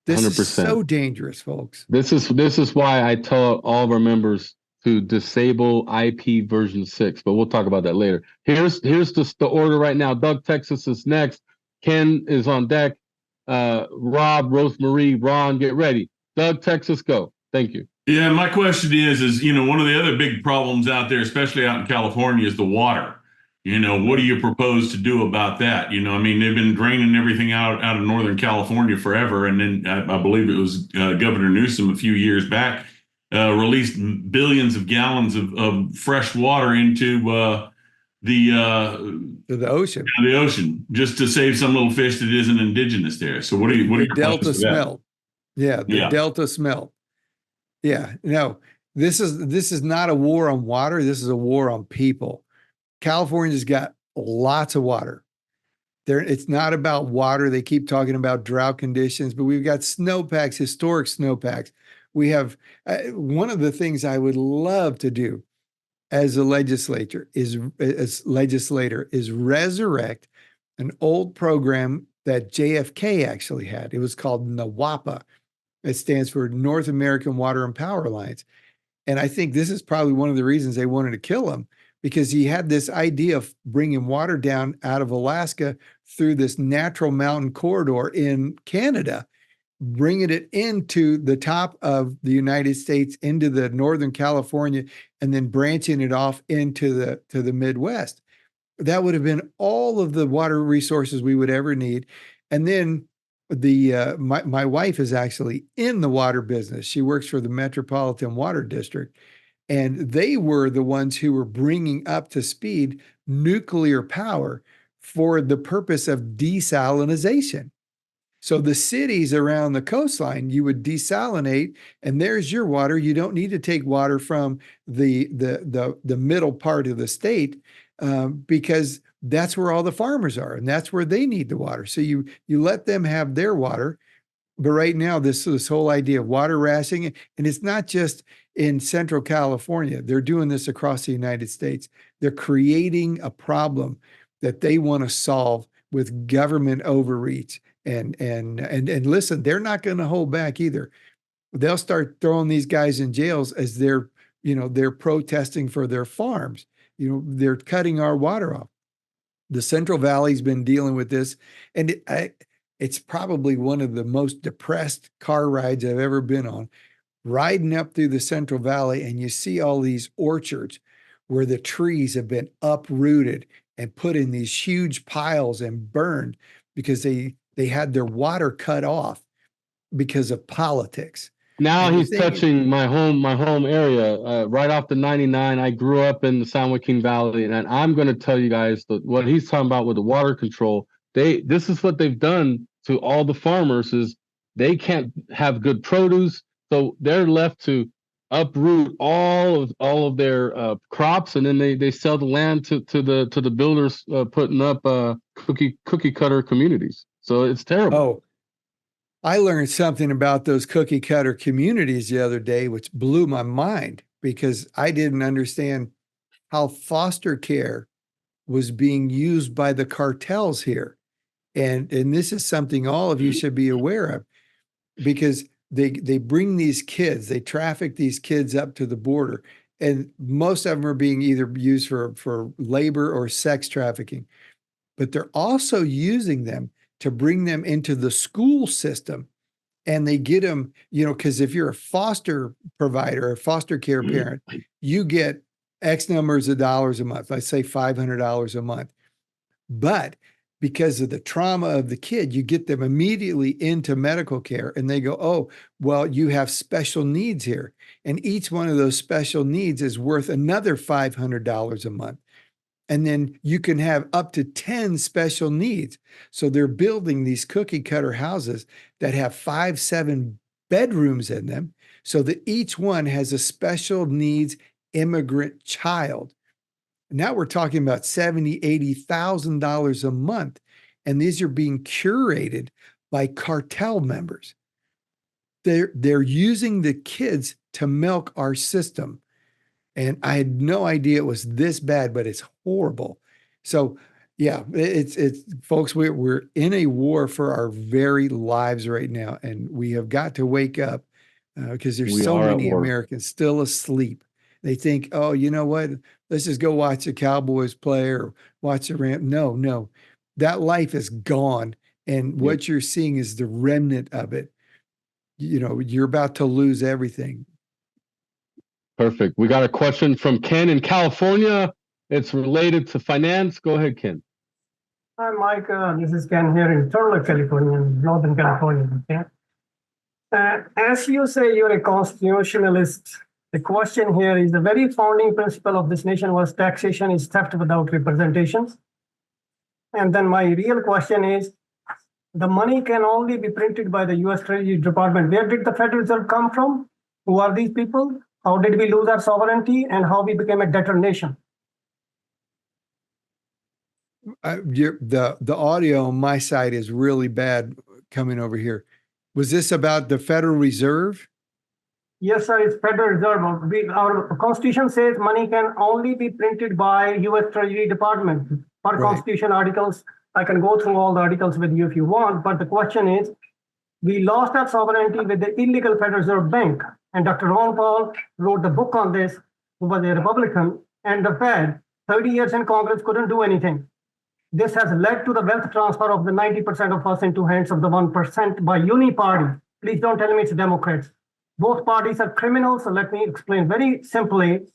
Yep. This 100%. Is so dangerous, folks. This is why I tell all of our members to disable IP version 6, but we'll talk about that later. Here's just the order right now. Doug, Texas is next. Ken is on deck. Rob, Rosemarie, Ron, get ready. Doug, Texas, go. Thank you. Yeah, my question is, one of the other big problems out there, especially out in California, is the water. What do you propose to do about that? I mean, they've been draining everything out of Northern California forever. And then I believe it was Governor Newsom a few years back released billions of gallons of fresh water into the ocean. The ocean, just to save some little fish that isn't indigenous there. So what are your Delta plans for that? smelt? Yeah, the Delta smelt. Yeah, no, this is not a war on water. This is a war on people. California's got lots of water. It's not about water. They keep talking about drought conditions, but we've got snowpacks, historic snowpacks. We have one of the things I would love to do as a legislator is resurrect an old program that JFK actually had. It was called NAWAPA. It stands for North American Water and Power Alliance. And I think this is probably one of the reasons they wanted to kill him, because he had this idea of bringing water down out of Alaska through this natural mountain corridor in Canada, bringing it into the top of the United States, into the Northern California, and then branching it off into the Midwest. That would have been all of the water resources we would ever need. And then my wife is actually in the water business. She works for the Metropolitan Water District, and they were the ones who were bringing up to speed nuclear power for the purpose of desalinization. So the cities around the coastline, you would desalinate, and there's your water. You don't need to take water from the middle part of the state because that's where all the farmers are, and that's where they need the water. So you let them have their water. But right now, this whole idea of water rationing, and it's not just in Central California. They're doing this across the United States. They're creating a problem that they want to solve with government overreach. And listen, they're not going to hold back either. They'll start throwing these guys in jails as they're protesting for their farms. They're cutting our water off. The Central Valley's been dealing with this, and it's probably one of the most depressed car rides I've ever been on, riding up through the Central Valley, and you see all these orchards where the trees have been uprooted and put in these huge piles and burned because they had their water cut off because of politics. Now he's touching my home area, right off the 99. I grew up in the San Joaquin Valley, and I'm going to tell you guys what he's talking about with the water control. This is what they've done to all the farmers is they can't have good produce, so they're left to uproot all of their crops, and then they sell the land to the builders putting up cookie cutter communities. So it's terrible. Oh, I learned something about those cookie cutter communities the other day, which blew my mind because I didn't understand how foster care was being used by the cartels here. And this is something all of you should be aware of, because they bring these kids, they traffic these kids up to the border, and most of them are being either used for labor or sex trafficking, but they're also using them to bring them into the school system. And they get them, because if you're a foster provider, a foster care parent, you get X numbers of dollars a month, let's say $500 a month. But because of the trauma of the kid, you get them immediately into medical care, and they go, oh, well, you have special needs here. And each one of those special needs is worth another $500 a month. And then you can have up to 10 special needs. So they're building these cookie cutter houses that have 5-7 bedrooms in them, so that each one has a special needs immigrant child. Now we're talking about $70,000, $80,000 a month. And these are being curated by cartel members. They're using the kids to milk our system. And I had no idea it was this bad, but it's horrible. So yeah, it's folks, we're in a war for our very lives right now. And we have got to wake up because there's so many Americans still asleep. They think, oh, you know what? Let's just go watch the Cowboys play or watch the Rams. No, that life is gone. And what you're seeing is the remnant of it. You know, you're about to lose everything. Perfect. We got a question from Ken in California. It's related to finance. Go ahead, Ken. Hi, Mike. This is Ken here in Turlock, California, Northern California. Okay? As you say, you're a constitutionalist. The question here is the very founding principle of this nation was taxation is theft without representations. And then my real question is, the money can only be printed by the US Treasury Department. Where did the Federal Reserve come from? Who are these people? How did we lose our sovereignty and how we became a debtor nation? The audio on my side is really bad coming over here. Was this about the Federal Reserve? Yes, sir, it's Federal Reserve. Our Constitution says money can only be printed by US Treasury Department. For Constitution articles, I can go through all the articles with you if you want, but the question is, we lost our sovereignty with the illegal Federal Reserve Bank. And Dr. Ron Paul wrote the book on this, who was a Republican, and the Fed, 30 years in Congress, couldn't do anything. This has led to the wealth transfer of the 90% of us into hands of the 1% by uni-party. Please don't tell me it's Democrats. Both parties are criminals, so let me explain very simply.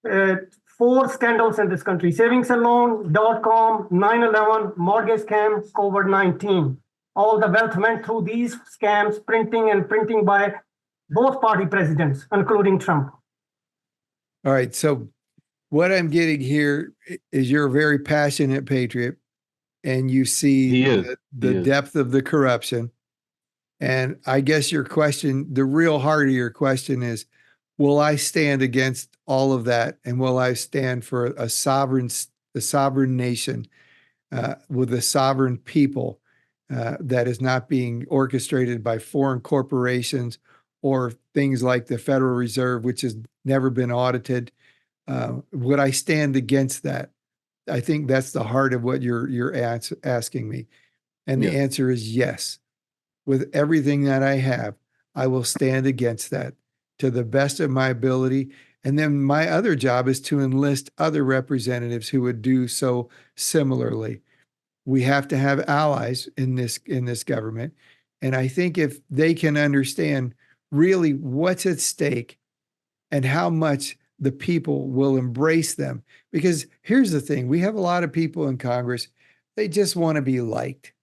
4 scandals in this country: savings and loan, .com, 9/11, mortgage scam, COVID-19. All the wealth went through these scams, printing by both party presidents, including Trump. All right, so what I'm getting here is you're a very passionate patriot, and you see the depth of the corruption. And I guess your question, the real heart of your question is, will I stand against all of that? And will I stand for a sovereign nation with a sovereign people that is not being orchestrated by foreign corporations or things like the Federal Reserve, which has never been audited? Would I stand against that? I think that's the heart of what you're asking me. And the answer is yes. With everything that I have, I will stand against that to the best of my ability. And then my other job is to enlist other representatives who would do so similarly. We have to have allies in this government. And I think if they can understand really what's at stake and how much the people will embrace them. Because here's the thing, we have a lot of people in Congress, they just want to be liked.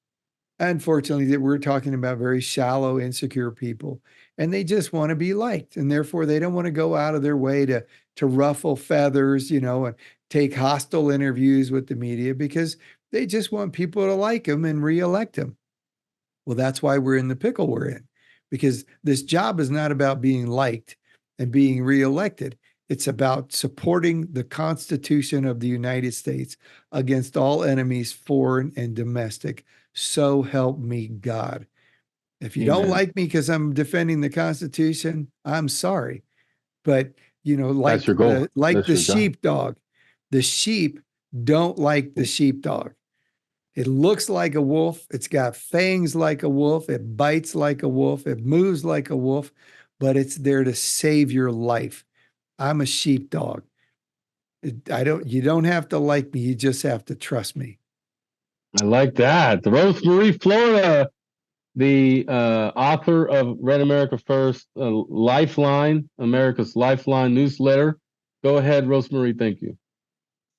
Unfortunately, that we're talking about very shallow, insecure people, and they just want to be liked. And therefore, they don't want to go out of their way to ruffle feathers, you know, and take hostile interviews with the media because they just want people to like them and reelect them. Well, that's why we're in the pickle we're in, because this job is not about being liked and being reelected. It's about supporting the Constitution of the United States against all enemies, foreign and domestic. So help me God. If you don't like me because I'm defending the Constitution, I'm sorry. But, you know, like the sheepdog, the sheep don't like the sheepdog. It looks like a wolf. It's got fangs like a wolf. It bites like a wolf. It moves like a wolf, but it's there to save your life. I'm a sheepdog. You don't have to like me. You just have to trust me. I like that. Rosemary, Florida, the author of Red America First, Lifeline, America's Lifeline newsletter. Go ahead, Rosemary. Thank you.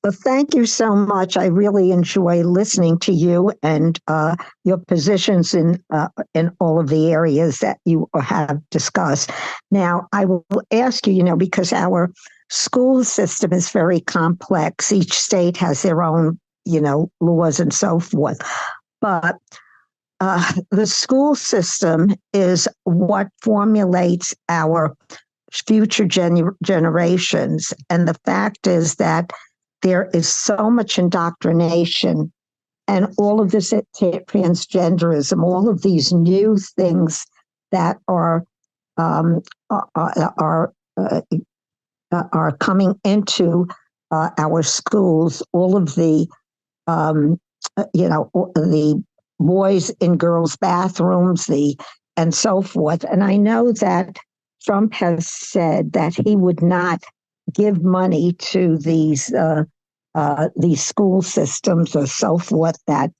Well, thank you so much. I really enjoy listening to you and your positions in all of the areas that you have discussed. Now, I will ask you, you know, because our school system is very complex. Each state has their own, you know, laws and so forth. But the school system is what formulates our future generations. And the fact is that there is so much indoctrination and all of this transgenderism, all of these new things that are coming into our schools, all of the the boys in girls' bathrooms, and so forth. And I know that Trump has said that he would not give money to these school systems or so forth that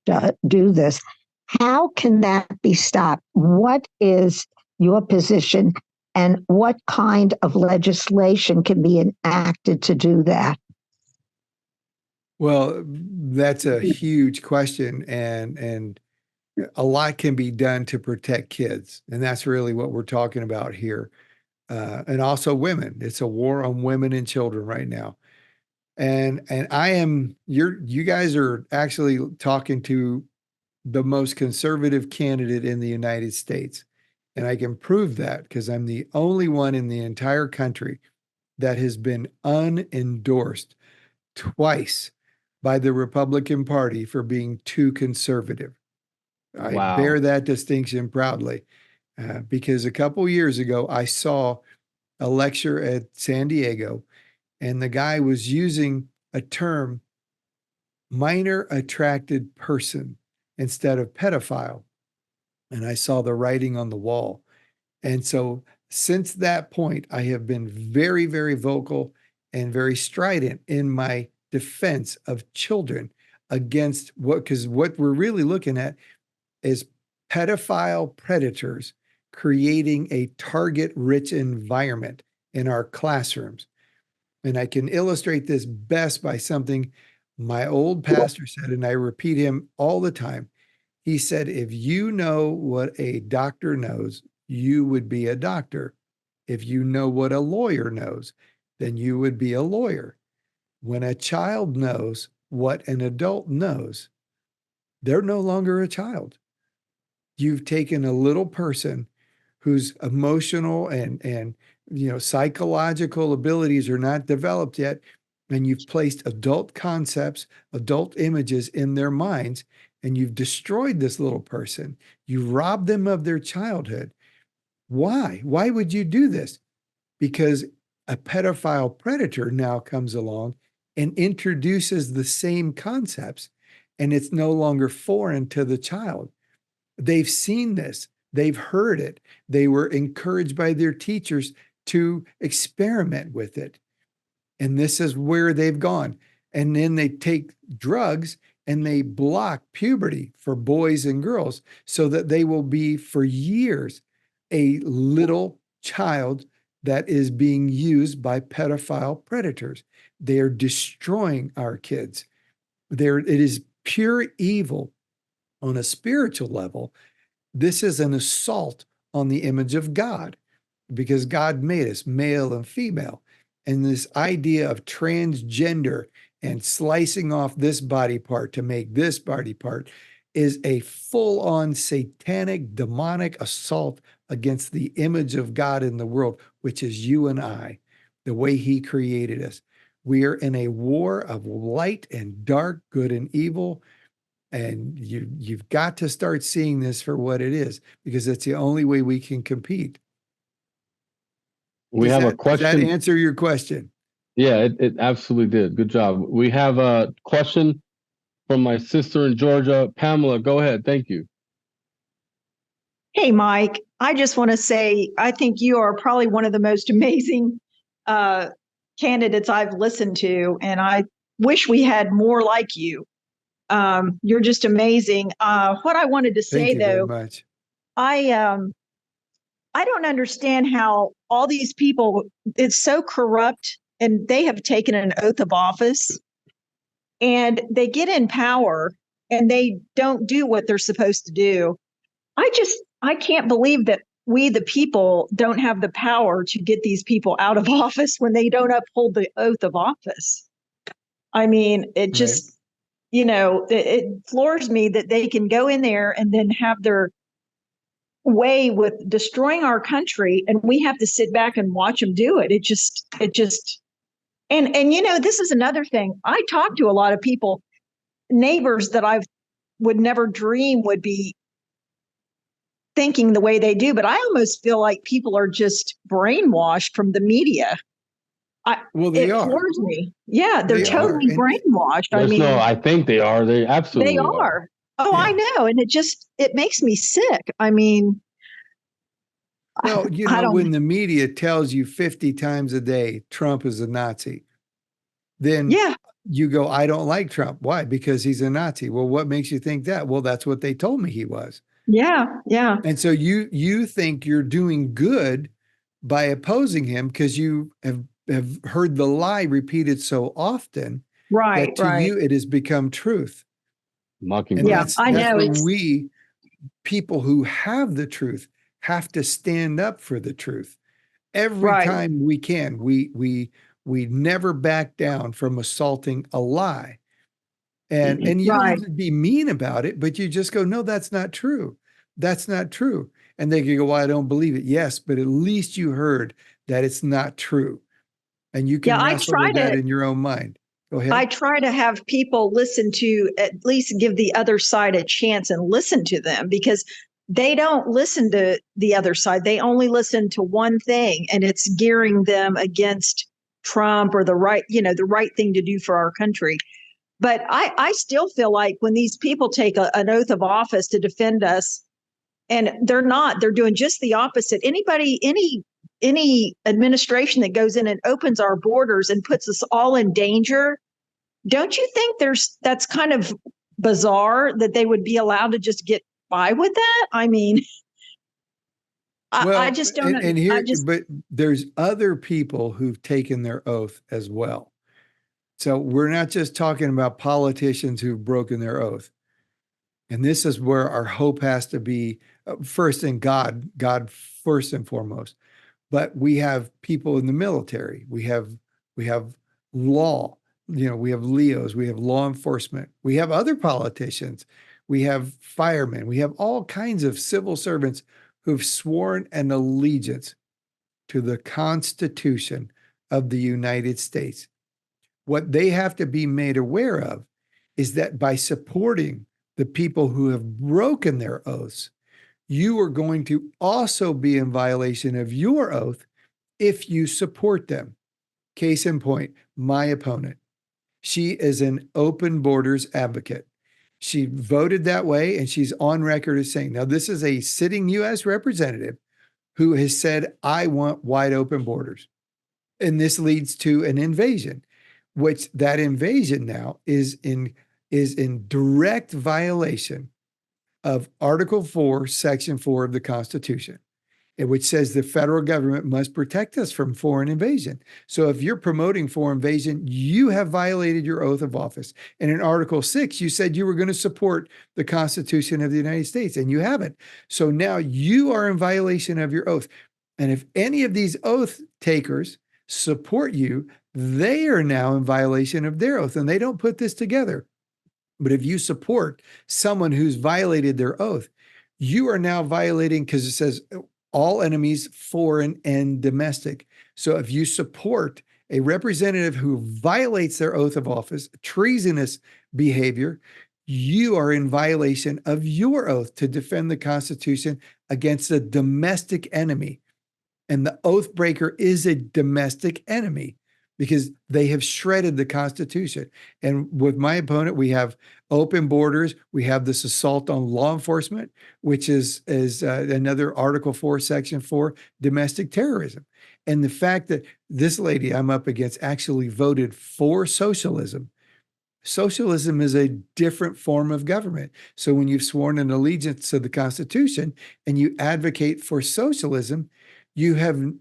do this. How can that be stopped? What is your position, and what kind of legislation can be enacted to do that? Well, that's a huge question, and a lot can be done to protect kids, and that's really what we're talking about here. And also women. It's a war on women and children right now. And you guys are actually talking to the most conservative candidate in the United States. And I can prove that because I'm the only one in the entire country that has been unendorsed twice by the Republican Party for being too conservative. I bear that distinction proudly because a couple years ago, I saw a lecture at San Diego, and the guy was using a term, minor attracted person, instead of pedophile. And I saw the writing on the wall. And so since that point, I have been very, very vocal and very strident in my defense of children against because what we're really looking at is pedophile predators creating a target-rich environment in our classrooms. And I can illustrate this best by something my old pastor said, and I repeat him all the time. He said, if you know what a doctor knows, you would be a doctor. If you know what a lawyer knows, then you would be a lawyer. When a child knows what an adult knows, they're no longer a child. You've taken a little person whose emotional and psychological abilities are not developed yet, and you've placed adult concepts, adult images in their minds, and you've destroyed this little person. You robbed them of their childhood. Why? Why would you do this? Because a pedophile predator now comes along and introduces the same concepts, and it's no longer foreign to the child. They've seen this. They've heard it. They were encouraged by their teachers to experiment with it. And this is where they've gone. And then they take drugs and they block puberty for boys and girls so that they will be for years a little child that is being used by pedophile predators. They are destroying our kids. It is pure evil on a spiritual level. This is an assault on the image of God because God made us male and female. And this idea of transgender and slicing off this body part to make this body part is a full-on satanic, demonic assault against the image of God in the world, which is you and I, the way he created us. We are in a war of light and dark, good and evil. And you've got to start seeing this for what it is, because it's the only way we can compete. We have a question. Does that answer your question? Yeah, it absolutely did. Good job. We have a question from my sister in Georgia. Pamela, go ahead. Thank you. Hey, Mike. I just want to say, I think you are probably one of the most amazing candidates I've listened to, and I wish we had more like you. You're just amazing. What I wanted to say, though, very much. I don't understand how all these people, it's so corrupt, and they have taken an oath of office and they get in power and they don't do what they're supposed to do. I can't believe that we, the people, don't have the power to get these people out of office when they don't uphold the oath of office. I mean, it just, it floors me that they can go in there and then have their way with destroying our country, and we have to sit back and watch them do it. And this is another thing. I talk to a lot of people, neighbors that I would never dream would be thinking the way they do, but I almost feel like people are just brainwashed from the media. They are. It floors me. Yeah, they're totally brainwashed. I think they are. They absolutely are. Oh, yeah. I know. And it makes me sick. I mean, well, when the media tells you 50 times a day Trump is a Nazi, then you go, I don't like Trump. Why? Because he's a Nazi. Well, what makes you think that? Well, that's what they told me he was. Yeah, yeah. And so you think you're doing good by opposing him because you have heard the lie repeated so often that to you it has become truth. Mocking. And Yeah, that's I know. where we, people who have the truth, have to stand up for the truth every Right. time we can. We never back down from assaulting a lie. And you don't have to be mean about it, but you just go, no, that's not true. That's not true. And they can go, well, I don't believe it. Yes, but at least you heard that it's not true. And you can wrestle with that in your own mind. Go ahead. I try to have people listen to, at least give the other side a chance and listen to them, because they don't listen to the other side. They only listen to one thing, and it's gearing them against Trump or the right thing to do for our country. But I still feel like when these people take an oath of office to defend us, and they're doing just the opposite. Any administration that goes in and opens our borders and puts us all in danger, don't you think that's kind of bizarre that they would be allowed to just get by with that? I mean, I just don't know. But there's other people who've taken their oath as well. So we're not just talking about politicians who've broken their oath. And this is where our hope has to be first in God first and foremost. But we have people in the military. We have law. We have LEOs. We have law enforcement. We have other politicians. We have firemen. We have all kinds of civil servants who've sworn an allegiance to the Constitution of the United States. What they have to be made aware of is that by supporting the people who have broken their oaths, you are going to also be in violation of your oath if you support them. Case in point, my opponent. She is an open borders advocate. She voted that way, and she's on record as saying, now this is a sitting U.S. representative who has said, I want wide open borders. And this leads to an invasion, which that invasion now is in direct violation of Article 4, Section 4 of the Constitution, which says the federal government must protect us from foreign invasion. So if you're promoting foreign invasion, you have violated your oath of office. And in Article 6, you said you were going to support the Constitution of the United States, and you haven't. So now you are in violation of your oath. And if any of these oath takers support you, they are now in violation of their oath, and they don't put this together. But if you support someone who's violated their oath, you are now violating, because it says all enemies, foreign and domestic. So if you support a representative who violates their oath of office, treasonous behavior, you are in violation of your oath to defend the Constitution against a domestic enemy. And the oath breaker is a domestic enemy, because they have shredded the Constitution. And with my opponent, we have open borders. We have this assault on law enforcement, which is another Article 4, Section 4, domestic terrorism. And the fact that this lady I'm up against actually voted for socialism. Socialism is a different form of government. So when you've sworn an allegiance to the Constitution and you advocate for socialism, you have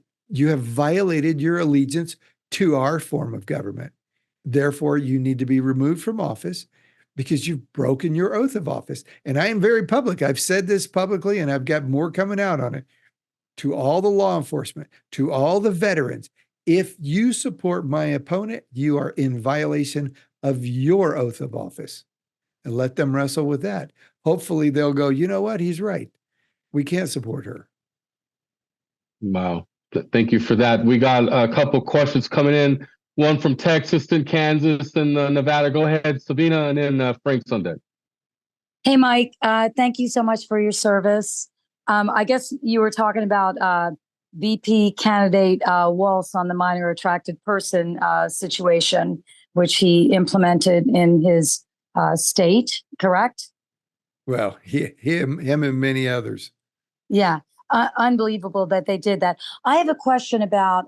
violated your allegiance to our form of government. Therefore, you need to be removed from office because you've broken your oath of office. And I am very public. I've said this publicly, and I've got more coming out on it. To all the law enforcement, to all the veterans, if you support my opponent, you are in violation of your oath of office. And let them wrestle with that. Hopefully they'll go, you know what? He's right. We can't support her. Wow. Thank you for that. We got a couple questions coming in. One from Texas, then Kansas, and Nevada. Go ahead, Sabina, and then Frank Sunday. Hey, Mike. Thank you so much for your service. I guess you were talking about VP candidate Walz on the minor attracted person situation, which he implemented in his state, correct? Well, him and many others. Yeah. Unbelievable that they did that. I have a question about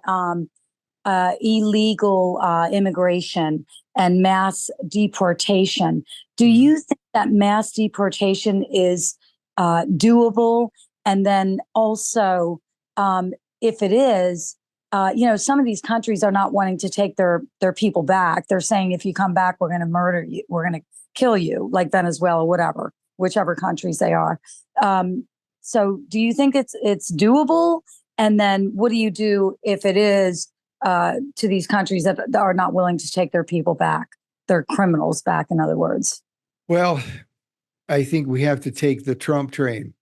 illegal immigration and mass deportation. Do you think that mass deportation is doable? And then also, if it is, some of these countries are not wanting to take their people back. They're saying, if you come back, we're going to murder you. We're going to kill you, like Venezuela, whatever, whichever countries they are. So do you think it's doable? And then what do you do if it is to these countries that are not willing to take their people back, their criminals back, in other words? Well, I think we have to take the Trump train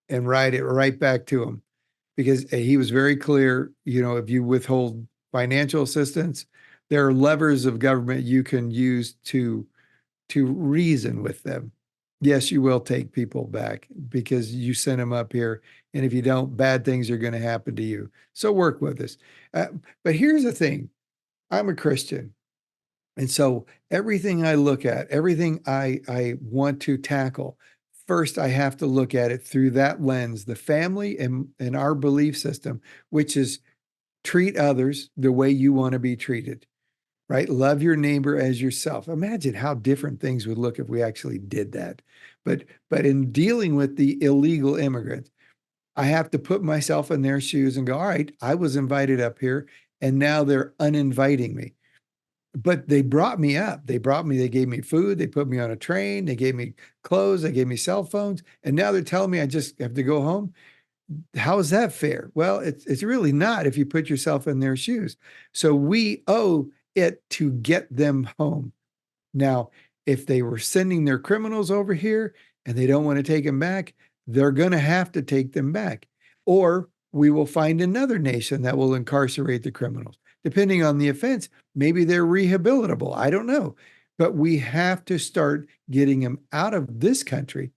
and ride it right back to him, because he was very clear, if you withhold financial assistance, there are levers of government you can use to reason with them. Yes, you will take people back because you sent them up here. And if you don't, bad things are going to happen to you. So work with us. But here's the thing. I'm a Christian. And so everything I look at, everything I want to tackle, first I have to look at it through that lens, the family and our belief system, which is treat others the way you want to be treated. Right? Love your neighbor as yourself. Imagine how different things would look if we actually did that. But in dealing with the illegal immigrants, I have to put myself in their shoes and go, all right, I was invited up here and now they're uninviting me. But they brought me up. They gave me food. They put me on a train. They gave me clothes. They gave me cell phones. And now they're telling me I just have to go home. How is that fair? Well, it's really not if you put yourself in their shoes. So we owe it to get them home. Now, if they were sending their criminals over here and they don't want to take them back, they're going to have to take them back. Or we will find another nation that will incarcerate the criminals. Depending on the offense, maybe they're rehabilitable. I don't know. But we have to start getting them out of this country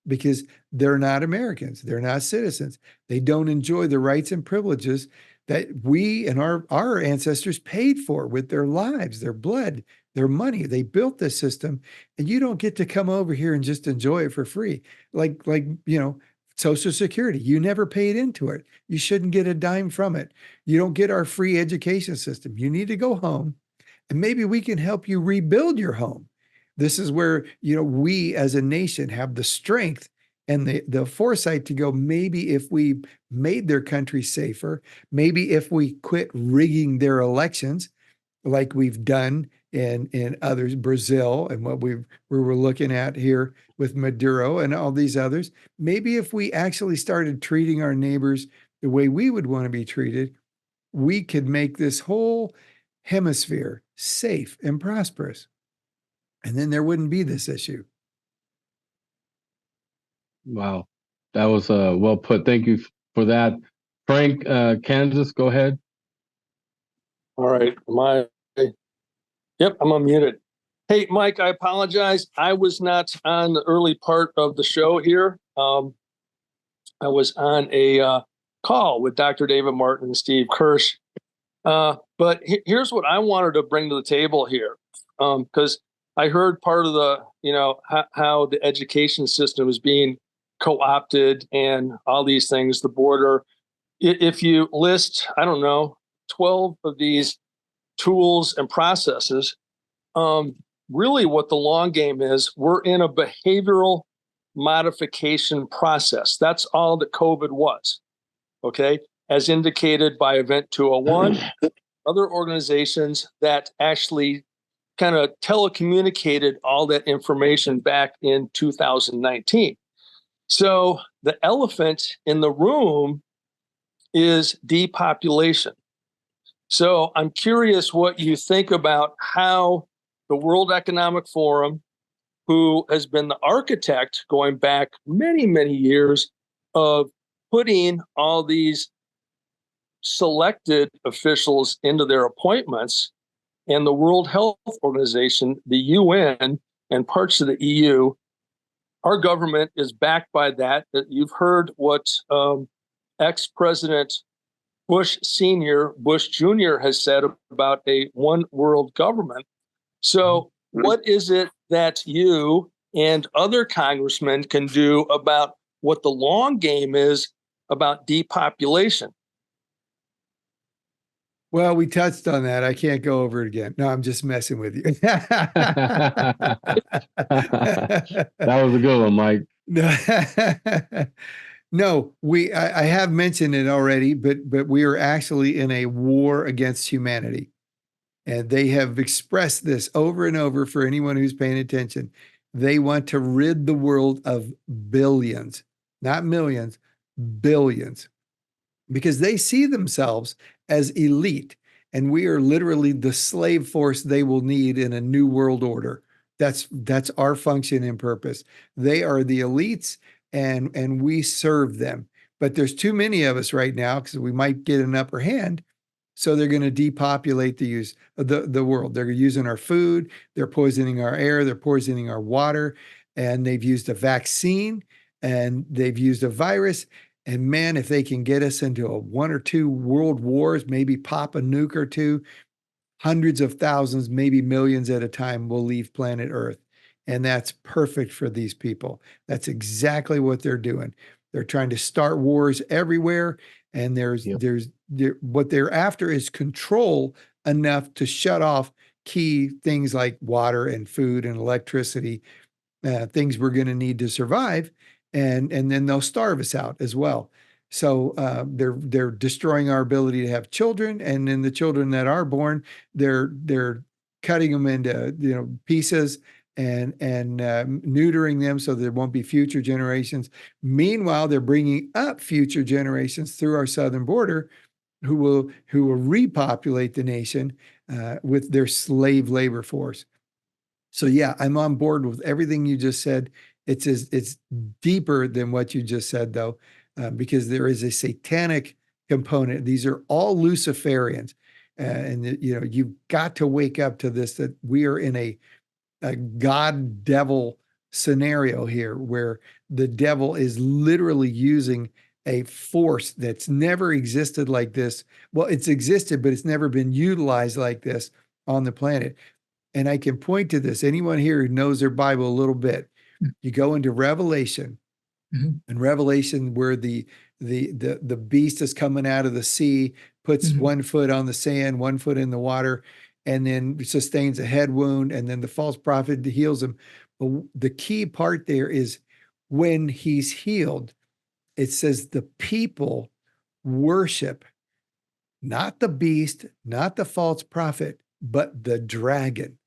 because they're not Americans. They're not citizens. They don't enjoy the rights and privileges that we and our ancestors paid for with their lives, their blood, their money. They built this system, and you don't get to come over here and just enjoy it for free. Like Social Security, you never paid into it. You shouldn't get a dime from it. You don't get our free education system. You need to go home, and maybe we can help you rebuild your home. This is where, we as a nation have the strength and the foresight to go, maybe if we made their country safer, maybe if we quit rigging their elections like we've done in others, Brazil, and what we were looking at here with Maduro and all these others, maybe if we actually started treating our neighbors the way we would want to be treated, we could make this whole hemisphere safe and prosperous. And then there wouldn't be this issue. Wow. That was well put. Thank you for that. Frank, Kansas, go ahead. All right. Yep, I'm unmuted. Hey, Mike, I apologize. I was not on the early part of the show here. I was on a call with Dr. David Martin and Steve Kirsch. But here's what I wanted to bring to the table here, because I heard part of the, how the education system is being co-opted and all these things, the border. If you list, 12 of these tools and processes, really what the long game is, we're in a behavioral modification process. That's all that COVID was, okay? As indicated by Event 201, other organizations that actually kind of telecommunicated all that information back in 2019. So the elephant in the room is depopulation. So I'm curious what you think about how the World Economic Forum, who has been the architect going back many, many years of putting all these selected officials into their appointments, and the World Health Organization, the UN, and parts of the EU, our government is backed by that. You've heard what ex-President Bush Sr., Bush Jr. has said about a one world government. So what is it that you and other congressmen can do about what the long game is about depopulation? Well, we touched on that. I can't go over it again. No, I'm just messing with you. That was a good one, Mike. No, I have mentioned it already, but we are actually in a war against humanity. And they have expressed this over and over for anyone who's paying attention. They want to rid the world of billions, not millions, billions, because they see themselves as elite. And we are literally the slave force they will need in a new world order. That's our function and purpose. They are the elites, and we serve them. But there's too many of us right now because we might get an upper hand. So they're going to depopulate the world. They're using our food. They're poisoning our air. They're poisoning our water. And they've used a vaccine, and they've used a virus. And man, if they can get us into one or two world wars, maybe pop a nuke or two, hundreds of thousands, maybe millions at a time will leave planet Earth. And that's perfect for these people. That's exactly what they're doing. They're trying to start wars everywhere. And what they're after is control enough to shut off key things like water and food and electricity, things we're going to need to survive. And then they'll starve us out as well. So they're destroying our ability to have children, and then the children that are born, they're cutting them into pieces and neutering them so there won't be future generations. Meanwhile, they're bringing up future generations through our southern border, who will repopulate the nation with their slave labor force. So yeah, I'm on board with everything you just said. It's deeper than what you just said, though, because there is a satanic component. These are all Luciferians, and you've got to wake up to this, that we are in a God devil scenario here, where the devil is literally using a force that's never existed like this. Well, it's existed, but it's never been utilized like this on the planet. And I can point to this. Anyone here who knows their Bible a little bit, you go into Revelation, and Revelation, where the beast is coming out of the sea, puts 1 foot on the sand, 1 foot in the water, and then sustains a head wound, and then the false prophet heals him. But the key part there is when he's healed, it says the people worship not the beast, not the false prophet, but the dragon.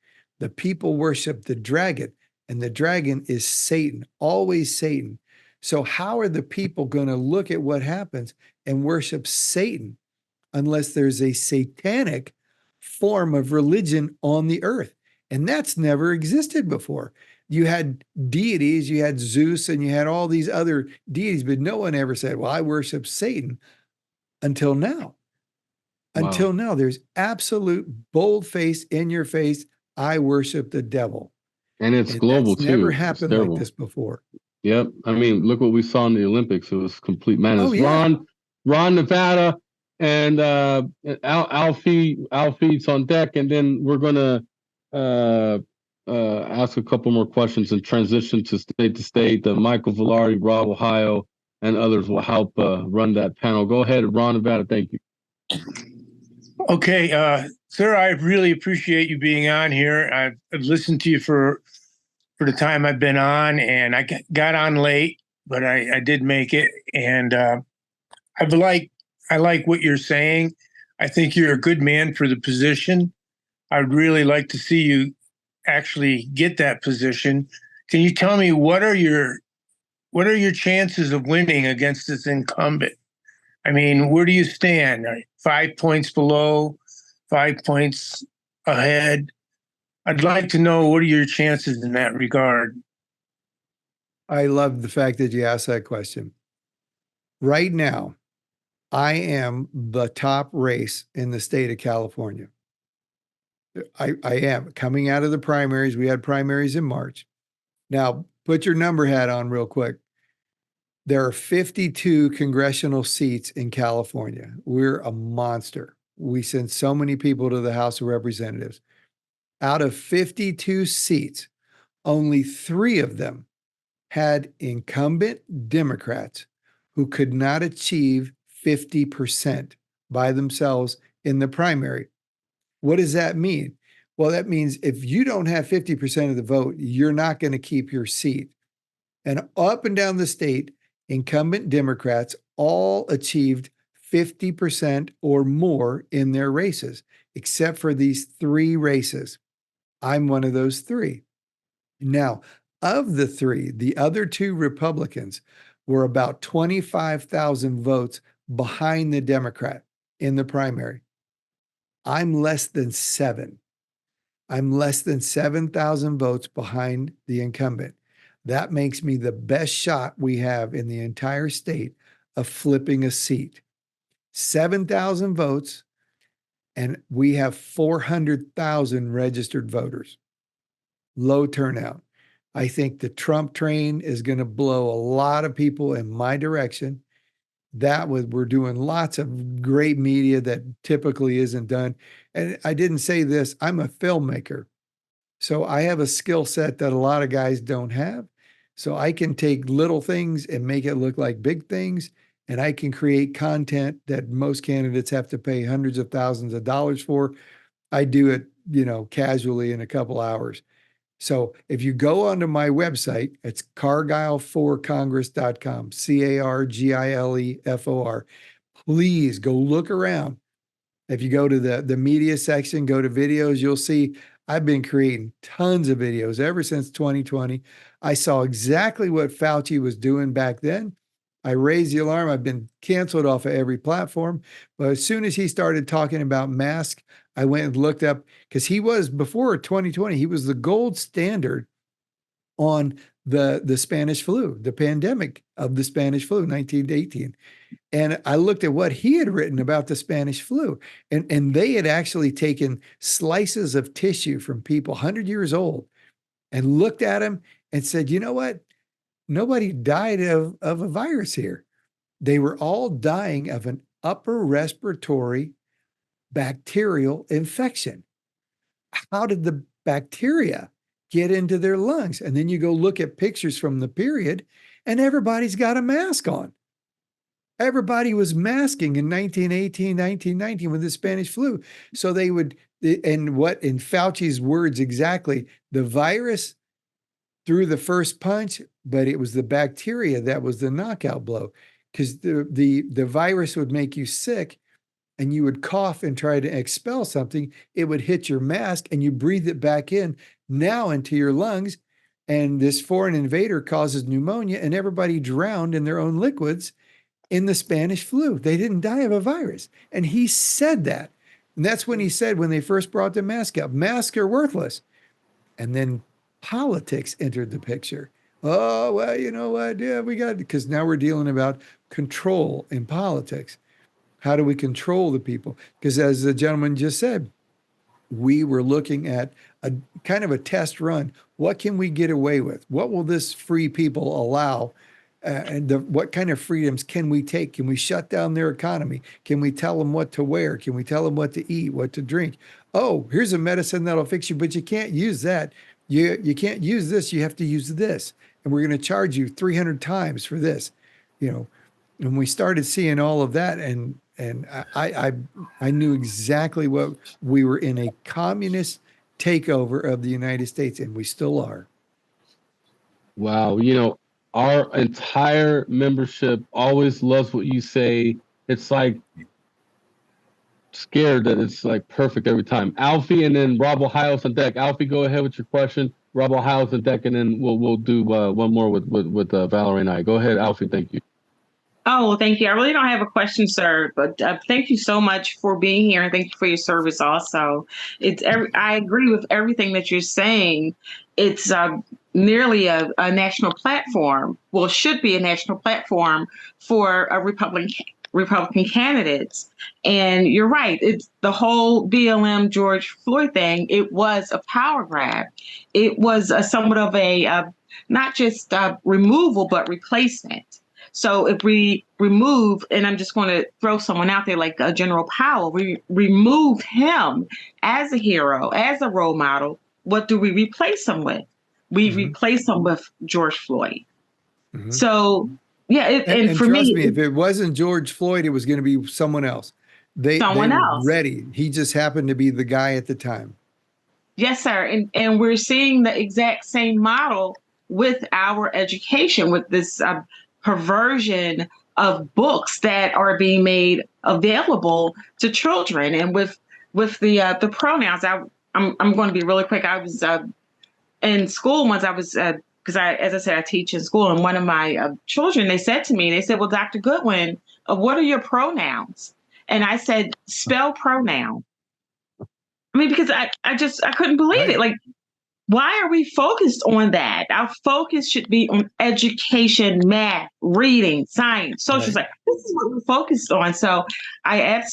The people worship the dragon. And the dragon is Satan, always Satan. So how are the people going to look at what happens and worship Satan unless there's a satanic form of religion on the earth? And that's never existed before. You had deities, you had Zeus, and you had all these other deities, but no one ever said, well, I worship Satan, until now. Wow. Until now, there's absolute bold-faced, in your face, I worship the devil. And it's global too. Never happened like this before. Yep. I mean, look what we saw in the Olympics. It was complete madness. Oh, yeah. Ron Nevada and Alfie's on deck, and then we're gonna ask a couple more questions and transition to state. Michael Villari, Rob Ohio, and others will help run that panel. Go ahead, Ron Nevada. Thank you. Okay, sir, I really appreciate you being on here. I've listened to you for the time I've been on, and I got on late, but I did make it. And I like what you're saying. I think you're a good man for the position. I'd really like to see you actually get that position. Can you tell me what are your chances of winning against this incumbent? I mean, where do you stand? 5 points below, 5 points ahead? I'd like to know, what are your chances in that regard? I love the fact that you asked that question. Right now, I am the top race in the state of California. I am coming out of the primaries. We had primaries in March. Now, put your number hat on real quick. There are 52 congressional seats in California. We're a monster. We send so many people to the House of Representatives. Out of 52 seats, only 3 of them had incumbent Democrats who could not achieve 50% by themselves in the primary. What does that mean? Well, that means if you don't have 50% of the vote, you're not going to keep your seat. And up and down the state, incumbent Democrats all achieved 50% or more in their races, except for these 3 races. I'm one of those 3. Now, of the 3, the other 2 Republicans were about 25,000 votes behind the Democrat in the primary. I'm less than 7. I'm less than 7,000 votes behind the incumbent. That makes me the best shot we have in the entire state of flipping a seat. 7,000 votes, and we have 400,000 registered voters. Low turnout. I think the Trump train is going to blow a lot of people in my direction. We're doing lots of great media that typically isn't done. And I didn't say this, I'm a filmmaker. So I have a skill set that a lot of guys don't have. So I can take little things and make it look like big things. And I can create content that most candidates have to pay hundreds of thousands of dollars for. I do it, casually in a couple hours. So if you go onto my website, it's cargileforcongress.com, CARGILEFOR. Please go look around. If you go to the media section, go to videos, you'll see I've been creating tons of videos ever since 2020. I saw exactly what Fauci was doing back then. I raised the alarm. I've been canceled off of every platform. But as soon as he started talking about masks, I went and looked up, because he was, before 2020, he was the gold standard on the Spanish flu, the pandemic of the Spanish flu, 1918. And I looked at what he had written about the Spanish flu. And they had actually taken slices of tissue from people 100 years old and looked at them and said, you know what? Nobody died of a virus here. They were all dying of an upper respiratory bacterial infection. How did the bacteria get into their lungs? And then you go look at pictures from the period, and everybody's got a mask on. Everybody was masking in 1918, 1919 with the Spanish flu. So they would, and what, in Fauci's words exactly, the virus threw the first punch, but it was the bacteria that was the knockout blow, because the virus would make you sick and you would cough and try to expel something. It would hit your mask and you breathe it back in now into your lungs. And this foreign invader causes pneumonia, and everybody drowned in their own liquids in the Spanish flu. They didn't die of a virus. And he said that. And that's when he said, when they first brought the mask up, masks are worthless. And then politics entered the picture. Oh, well, you know what? Yeah, because now we're dealing about control in politics. How do we control the people? Because as the gentleman just said, we were looking at a kind of a test run. What can we get away with? What will this free people allow? What kind of freedoms can we take? Can we shut down their economy? Can we tell them what to wear? Can we tell them what to eat, what to drink? Oh, here's a medicine that'll fix you, but you can't use that. You can't use this. You have to use this. And we're going to charge you 300 times for this. And we started seeing all of that, and I knew exactly what we were in, a communist takeover of the United States, and we still are. Wow. Our entire membership always loves what you say. It's like scared that it's like perfect every time. Alfie, and then Rob Ohio's on deck. Alfie, go ahead with your question. Rob Ohio's on deck, and then we'll do one more with Valerie and I. Go ahead, Alfie. Thank you. Oh, well, thank you. I really don't have a question, sir, but thank you so much for being here, and thank you for your service also. I agree with everything that you're saying. It's nearly a national platform. Well, it should be a national platform for a Republican candidates. And you're right. It's the whole BLM George Floyd thing. It was a power grab. It was somewhat of a not just removal, but replacement. So if we remove, and I'm just going to throw someone out there like General Powell, we remove him as a hero, as a role model. What do we replace him with? We replace him with George Floyd. So, yeah. And for trust me, if it wasn't George Floyd, it was going to be someone else. They someone were else. ready. He just happened to be the guy at the time. Yes, sir. And we're seeing the exact same model with our education, with this perversion of books that are being made available to children, and with the pronouns. I'm going to be really quick. I was in school once. I was because as I said, I teach in school, and one of my children, they said to me, they said, "Well, Dr. Goodwin, what are your pronouns?" And I said, "Spell pronoun." I mean, because I couldn't believe it. Like, why are we focused on that? Our focus should be on education, math, reading, science, social science. This is what we're focused on. So I'm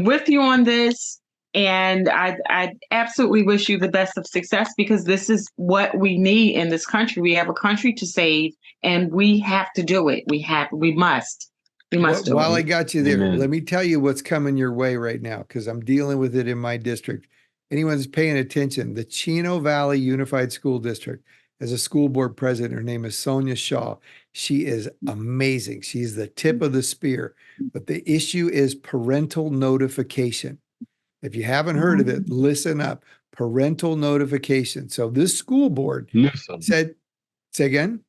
with you on this. And I absolutely wish you the best of success, because this is what we need in this country. We have a country to save, and we have to do it. We must do it. While I got you there, let me tell you what's coming your way right now, because I'm dealing with it in my district. Anyone's paying attention, the Chino Valley Unified School District has a school board president. Her name is Sonia Shaw. She is amazing. She's the tip of the spear. But the issue is parental notification. If you haven't heard of it, listen up. Parental notification. So this school board said, say again?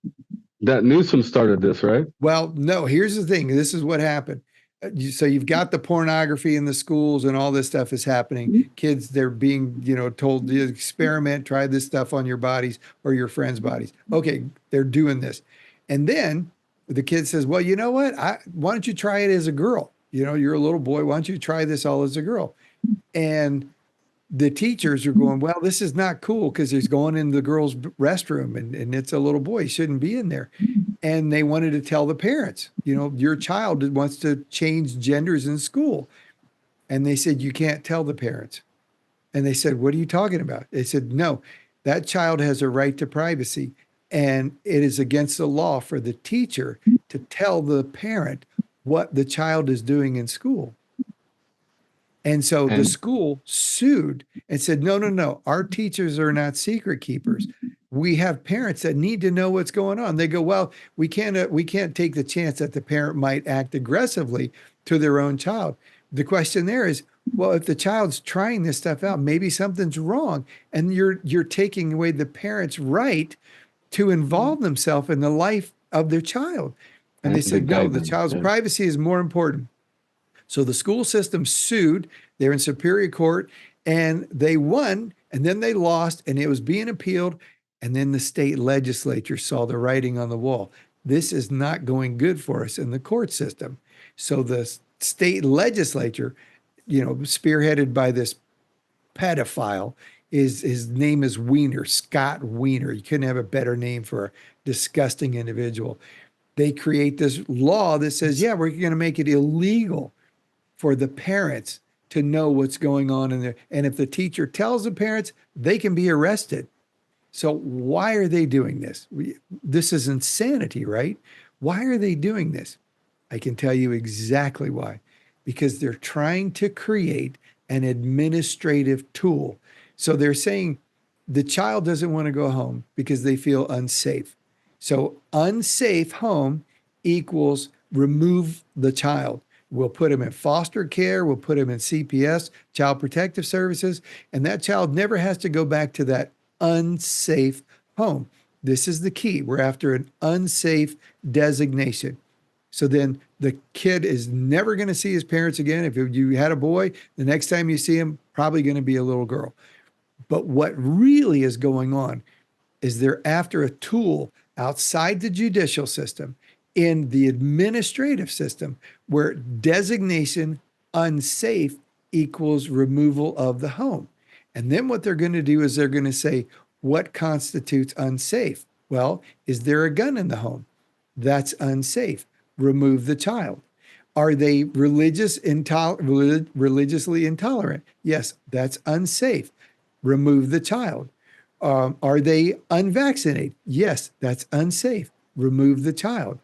That Newsom started this, right? Well, no, here's the thing. This is what happened. So you've got the pornography in the schools, and all this stuff is happening. Kids, they're being, told to experiment, try this stuff on your bodies or your friends' bodies. Okay, they're doing this. And then the kid says, well, you know what? Why don't you try it as a girl? You're a little boy. Why don't you try this all as a girl? And the teachers are going, well, this is not cool, because he's going in the girls' restroom and it's a little boy. He shouldn't be in there. And they wanted to tell the parents, your child wants to change genders in school. And they said, you can't tell the parents. And they said, what are you talking about? They said, no, that child has a right to privacy. And it is against the law for the teacher to tell the parent what the child is doing in school. And so the school sued and said, no, our teachers are not secret keepers. We have parents that need to know what's going on. They go, well, we can't take the chance that the parent might act aggressively to their own child. The question there is, well, if the child's trying this stuff out, maybe something's wrong, and you're taking away the parent's right to involve themselves in the life of their child. And they said, no, the child's privacy is more important. So the school system sued. They're in Superior Court, and they won, and then they lost, and it was being appealed. And then the state legislature saw the writing on the wall. This is not going good for us in the court system. So the state legislature, spearheaded by this pedophile, his name is Wiener, Scott Wiener. You couldn't have a better name for a disgusting individual. They create this law that says, yeah, we're going to make it illegal for the parents to know what's going on in there. And if the teacher tells the parents, they can be arrested. So why are they doing this? This is insanity, right? Why are they doing this? I can tell you exactly why. Because they're trying to create an administrative tool. So they're saying the child doesn't want to go home because they feel unsafe. So unsafe home equals remove the child. We'll put them in foster care. We'll put them in CPS, Child Protective Services, and that child never has to go back to that unsafe home. This is the key. We're after an unsafe designation. So then the kid is never going to see his parents again. If you had a boy, the next time you see him, probably going to be a little girl. But what really is going on is they're after a tool outside the judicial system, in the administrative system, where designation unsafe equals removal of the home. And then what they're going to do is they're going to say, what constitutes unsafe? Well, is there a gun in the home? That's unsafe. Remove the child. Are they religiously intolerant? Yes, that's unsafe. Remove the child. Are they unvaccinated? Yes, that's unsafe. Remove the child.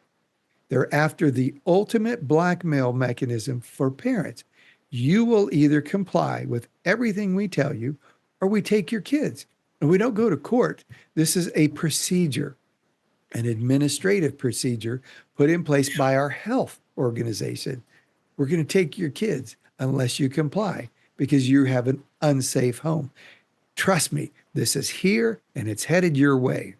They're after the ultimate blackmail mechanism for parents. You will either comply with everything we tell you, or we take your kids. And we don't go to court. This is a procedure, an administrative procedure put in place by our health organization. we're going to take your kids unless you comply because you have an unsafe home. Trust me, this is here and it's headed your way.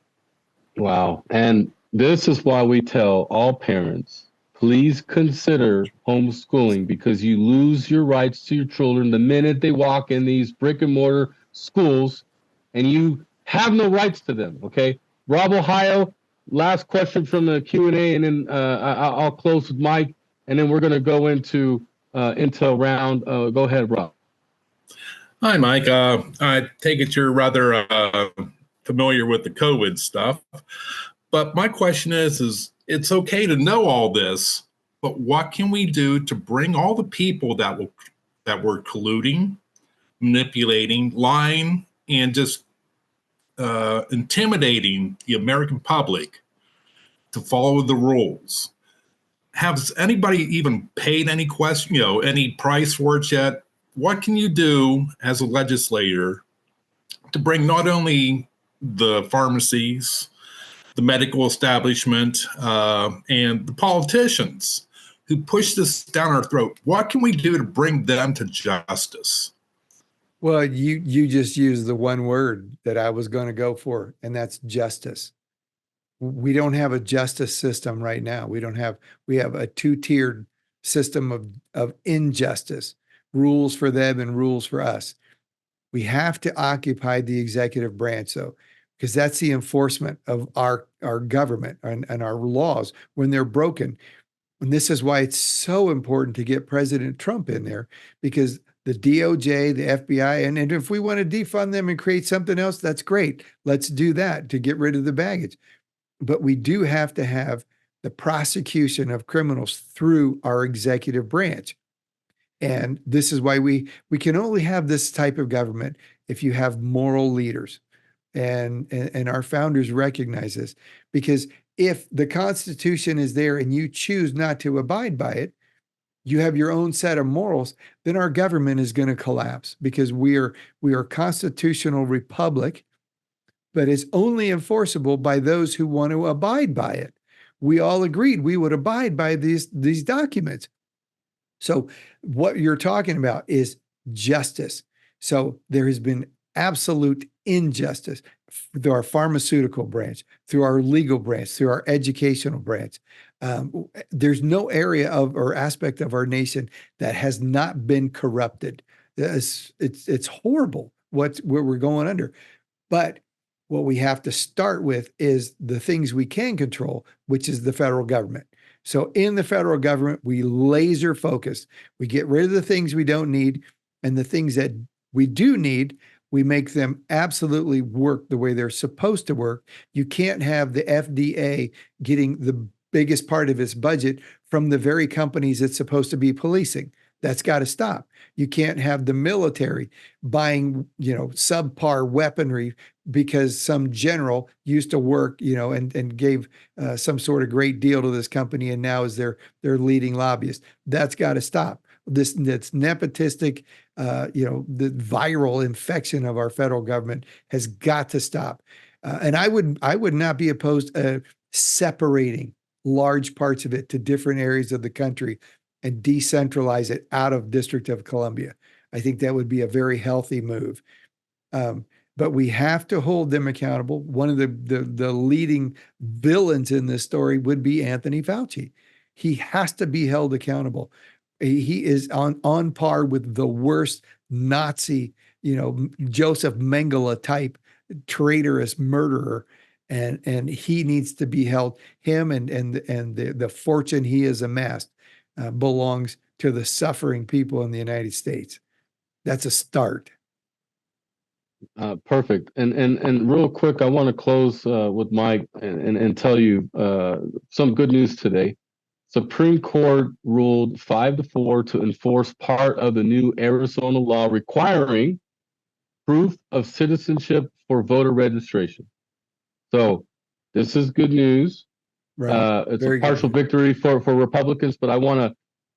Wow. And this is why we tell all parents, please consider homeschooling, because you lose your rights to your children the minute they walk in these brick and mortar schools and you have no rights to them. Okay. Rob, Ohio, last question from the Q&A, and then I'll close with Mike, and then we're going to go into a round. Go ahead, Rob. Hi, Mike. I take it you're rather familiar with the COVID stuff, but my question is it's okay to know all this, but what can we do to bring all the people that were colluding, manipulating, lying, and just intimidating the American public to follow the rules? Has anybody even paid any any price for it yet? What can you do as a legislator to bring not only the pharmacies, the medical establishment, and the politicians who push this down our throat? What can we do to bring them to justice? Well, you just used the one word that I was going to go for, and that's justice. We don't have a justice system right now. We have a two-tiered system of injustice, rules for them and rules for us. We have to occupy the executive branch, though, because that's the enforcement of our government and our laws when they're broken. And this is why it's so important to get President Trump in there, because the DOJ, the FBI, and if we want to defund them and create something else, that's great. Let's do that to get rid of the baggage. But we do have to have the prosecution of criminals through our executive branch. And this is why we can only have this type of government if you have moral leaders. And our founders recognize this, because if the Constitution is there and you choose not to abide by it, you have your own set of morals, then our government is going to collapse, because we are a constitutional republic, but it's only enforceable by those who want to abide by it. We all agreed we would abide by these documents. So what you're talking about is justice. So there has been absolute injustice through our pharmaceutical branch, through our legal branch, through our educational branch. There's no area of or aspect of our nation that has not been corrupted. It's horrible what we're going under. But what we have to start with is the things we can control, which is the federal government. So in the federal government, we laser focus. We get rid of the things we don't need, and the things that we do need, we make them absolutely work the way they're supposed to work. You can't have the FDA getting the biggest part of its budget from the very companies it's supposed to be policing. That's got to stop. You can't have the military buying, subpar weaponry because some general used to work, and gave some sort of great deal to this company and now is their leading lobbyist. That's got to stop. That's nepotistic, the viral infection of our federal government has got to stop. And I would not be opposed to separating large parts of it to different areas of the country and decentralize it out of District of Columbia. I think that would be a very healthy move. But we have to hold them accountable. One of the leading villains in this story would be Anthony Fauci. He has to be held accountable. He is on par with the worst Nazi, Joseph Mengele type traitorous murderer. And he needs to be held. Him and the fortune he has amassed belongs to the suffering people in the United States. That's a start. Perfect. And real quick, I want to close with Mike and tell you some good news today. Supreme Court ruled 5-4 to enforce part of the new Arizona law requiring proof of citizenship for voter registration. So this is good news. Right. It's very a partial victory for Republicans, but I want to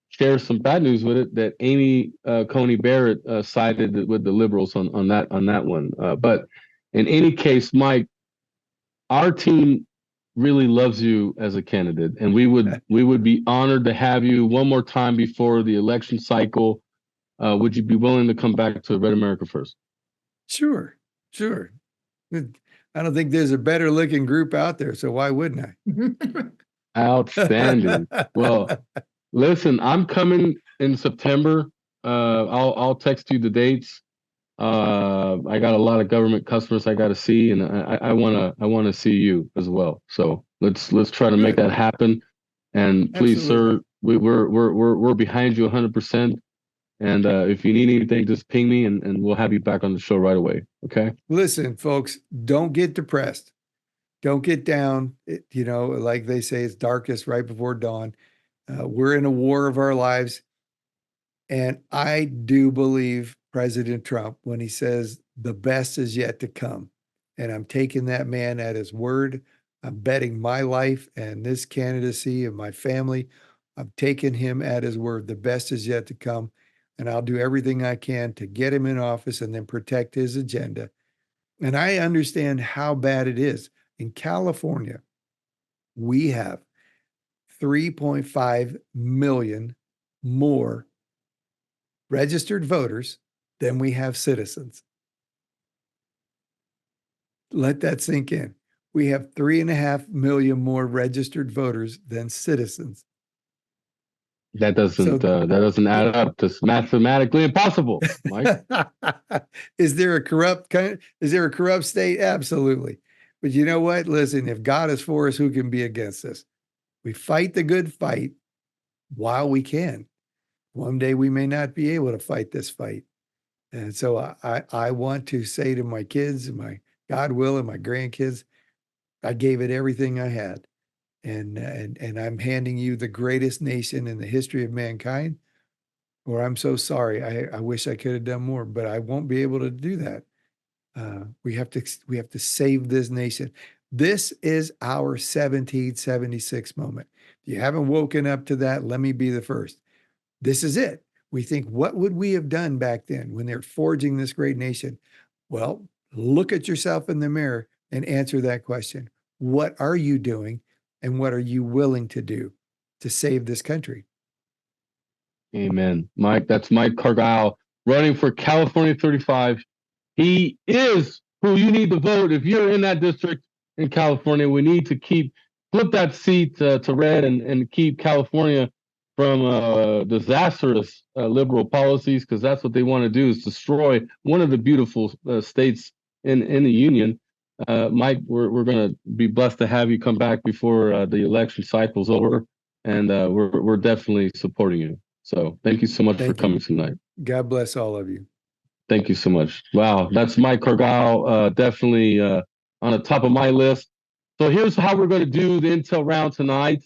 share some bad news with it that Amy Coney Barrett sided with the liberals on that one. But in any case, Mike, our team really loves you as a candidate, and we would be honored to have you one more time before the election cycle. Would you be willing to come back to Red America First? Sure. I don't think there's a better looking group out there, so why wouldn't I? Outstanding. Well, listen, I'm coming in September. I'll text you the dates. I got a lot of government customers I got to see, and I wanna see you as well. So let's try to make that happen. And please, Absolutely. sir, we're behind you 100%. And if you need anything, just ping me, and we'll have you back on the show right away. Okay. Listen, folks, don't get depressed. Don't get down. Like they say, it's darkest right before dawn. We're in a war of our lives. And I do believe President Trump when he says the best is yet to come. And I'm taking that man at his word. I'm betting my life and this candidacy of my family. I'm taking him at his word. The best is yet to come. And I'll do everything I can to get him in office and then protect his agenda. And I understand how bad it is. In California, we have 3.5 million more registered voters than we have citizens. Let that sink in. We have 3.5 million more registered voters than citizens. That doesn't add up. It's mathematically impossible, Mike. Is there a corrupt state? Absolutely. But you know what? Listen, if God is for us, who can be against us? We fight the good fight while we can. One day we may not be able to fight this fight. And so I want to say to my kids and my God willing, my grandkids, I gave it everything I had. And I'm handing you the greatest nation in the history of mankind, or I'm so sorry. I wish I could have done more, but I won't be able to do that. We have to save this nation. This is our 1776 moment. If you haven't woken up to that, let me be the first. This is it. We think, what would we have done back then when they're forging this great nation? Well, look at yourself in the mirror and answer that question. What are you doing? And what are you willing to do to save this country? Amen. Mike, that's Mike Cargile running for California 35. He is who you need to vote. If you're in that district in California, we need to flip that seat to red and keep California from disastrous liberal policies, because that's what they want to do, is destroy one of the beautiful states in the union. Mike, we're going to be blessed to have you come back before the election cycle's over, and we're definitely supporting you. So thank you so much for coming tonight. God bless all of you. Thank you so much. Wow, that's Mike Cargile, definitely on the top of my list. So here's how we're going to do the intel round tonight.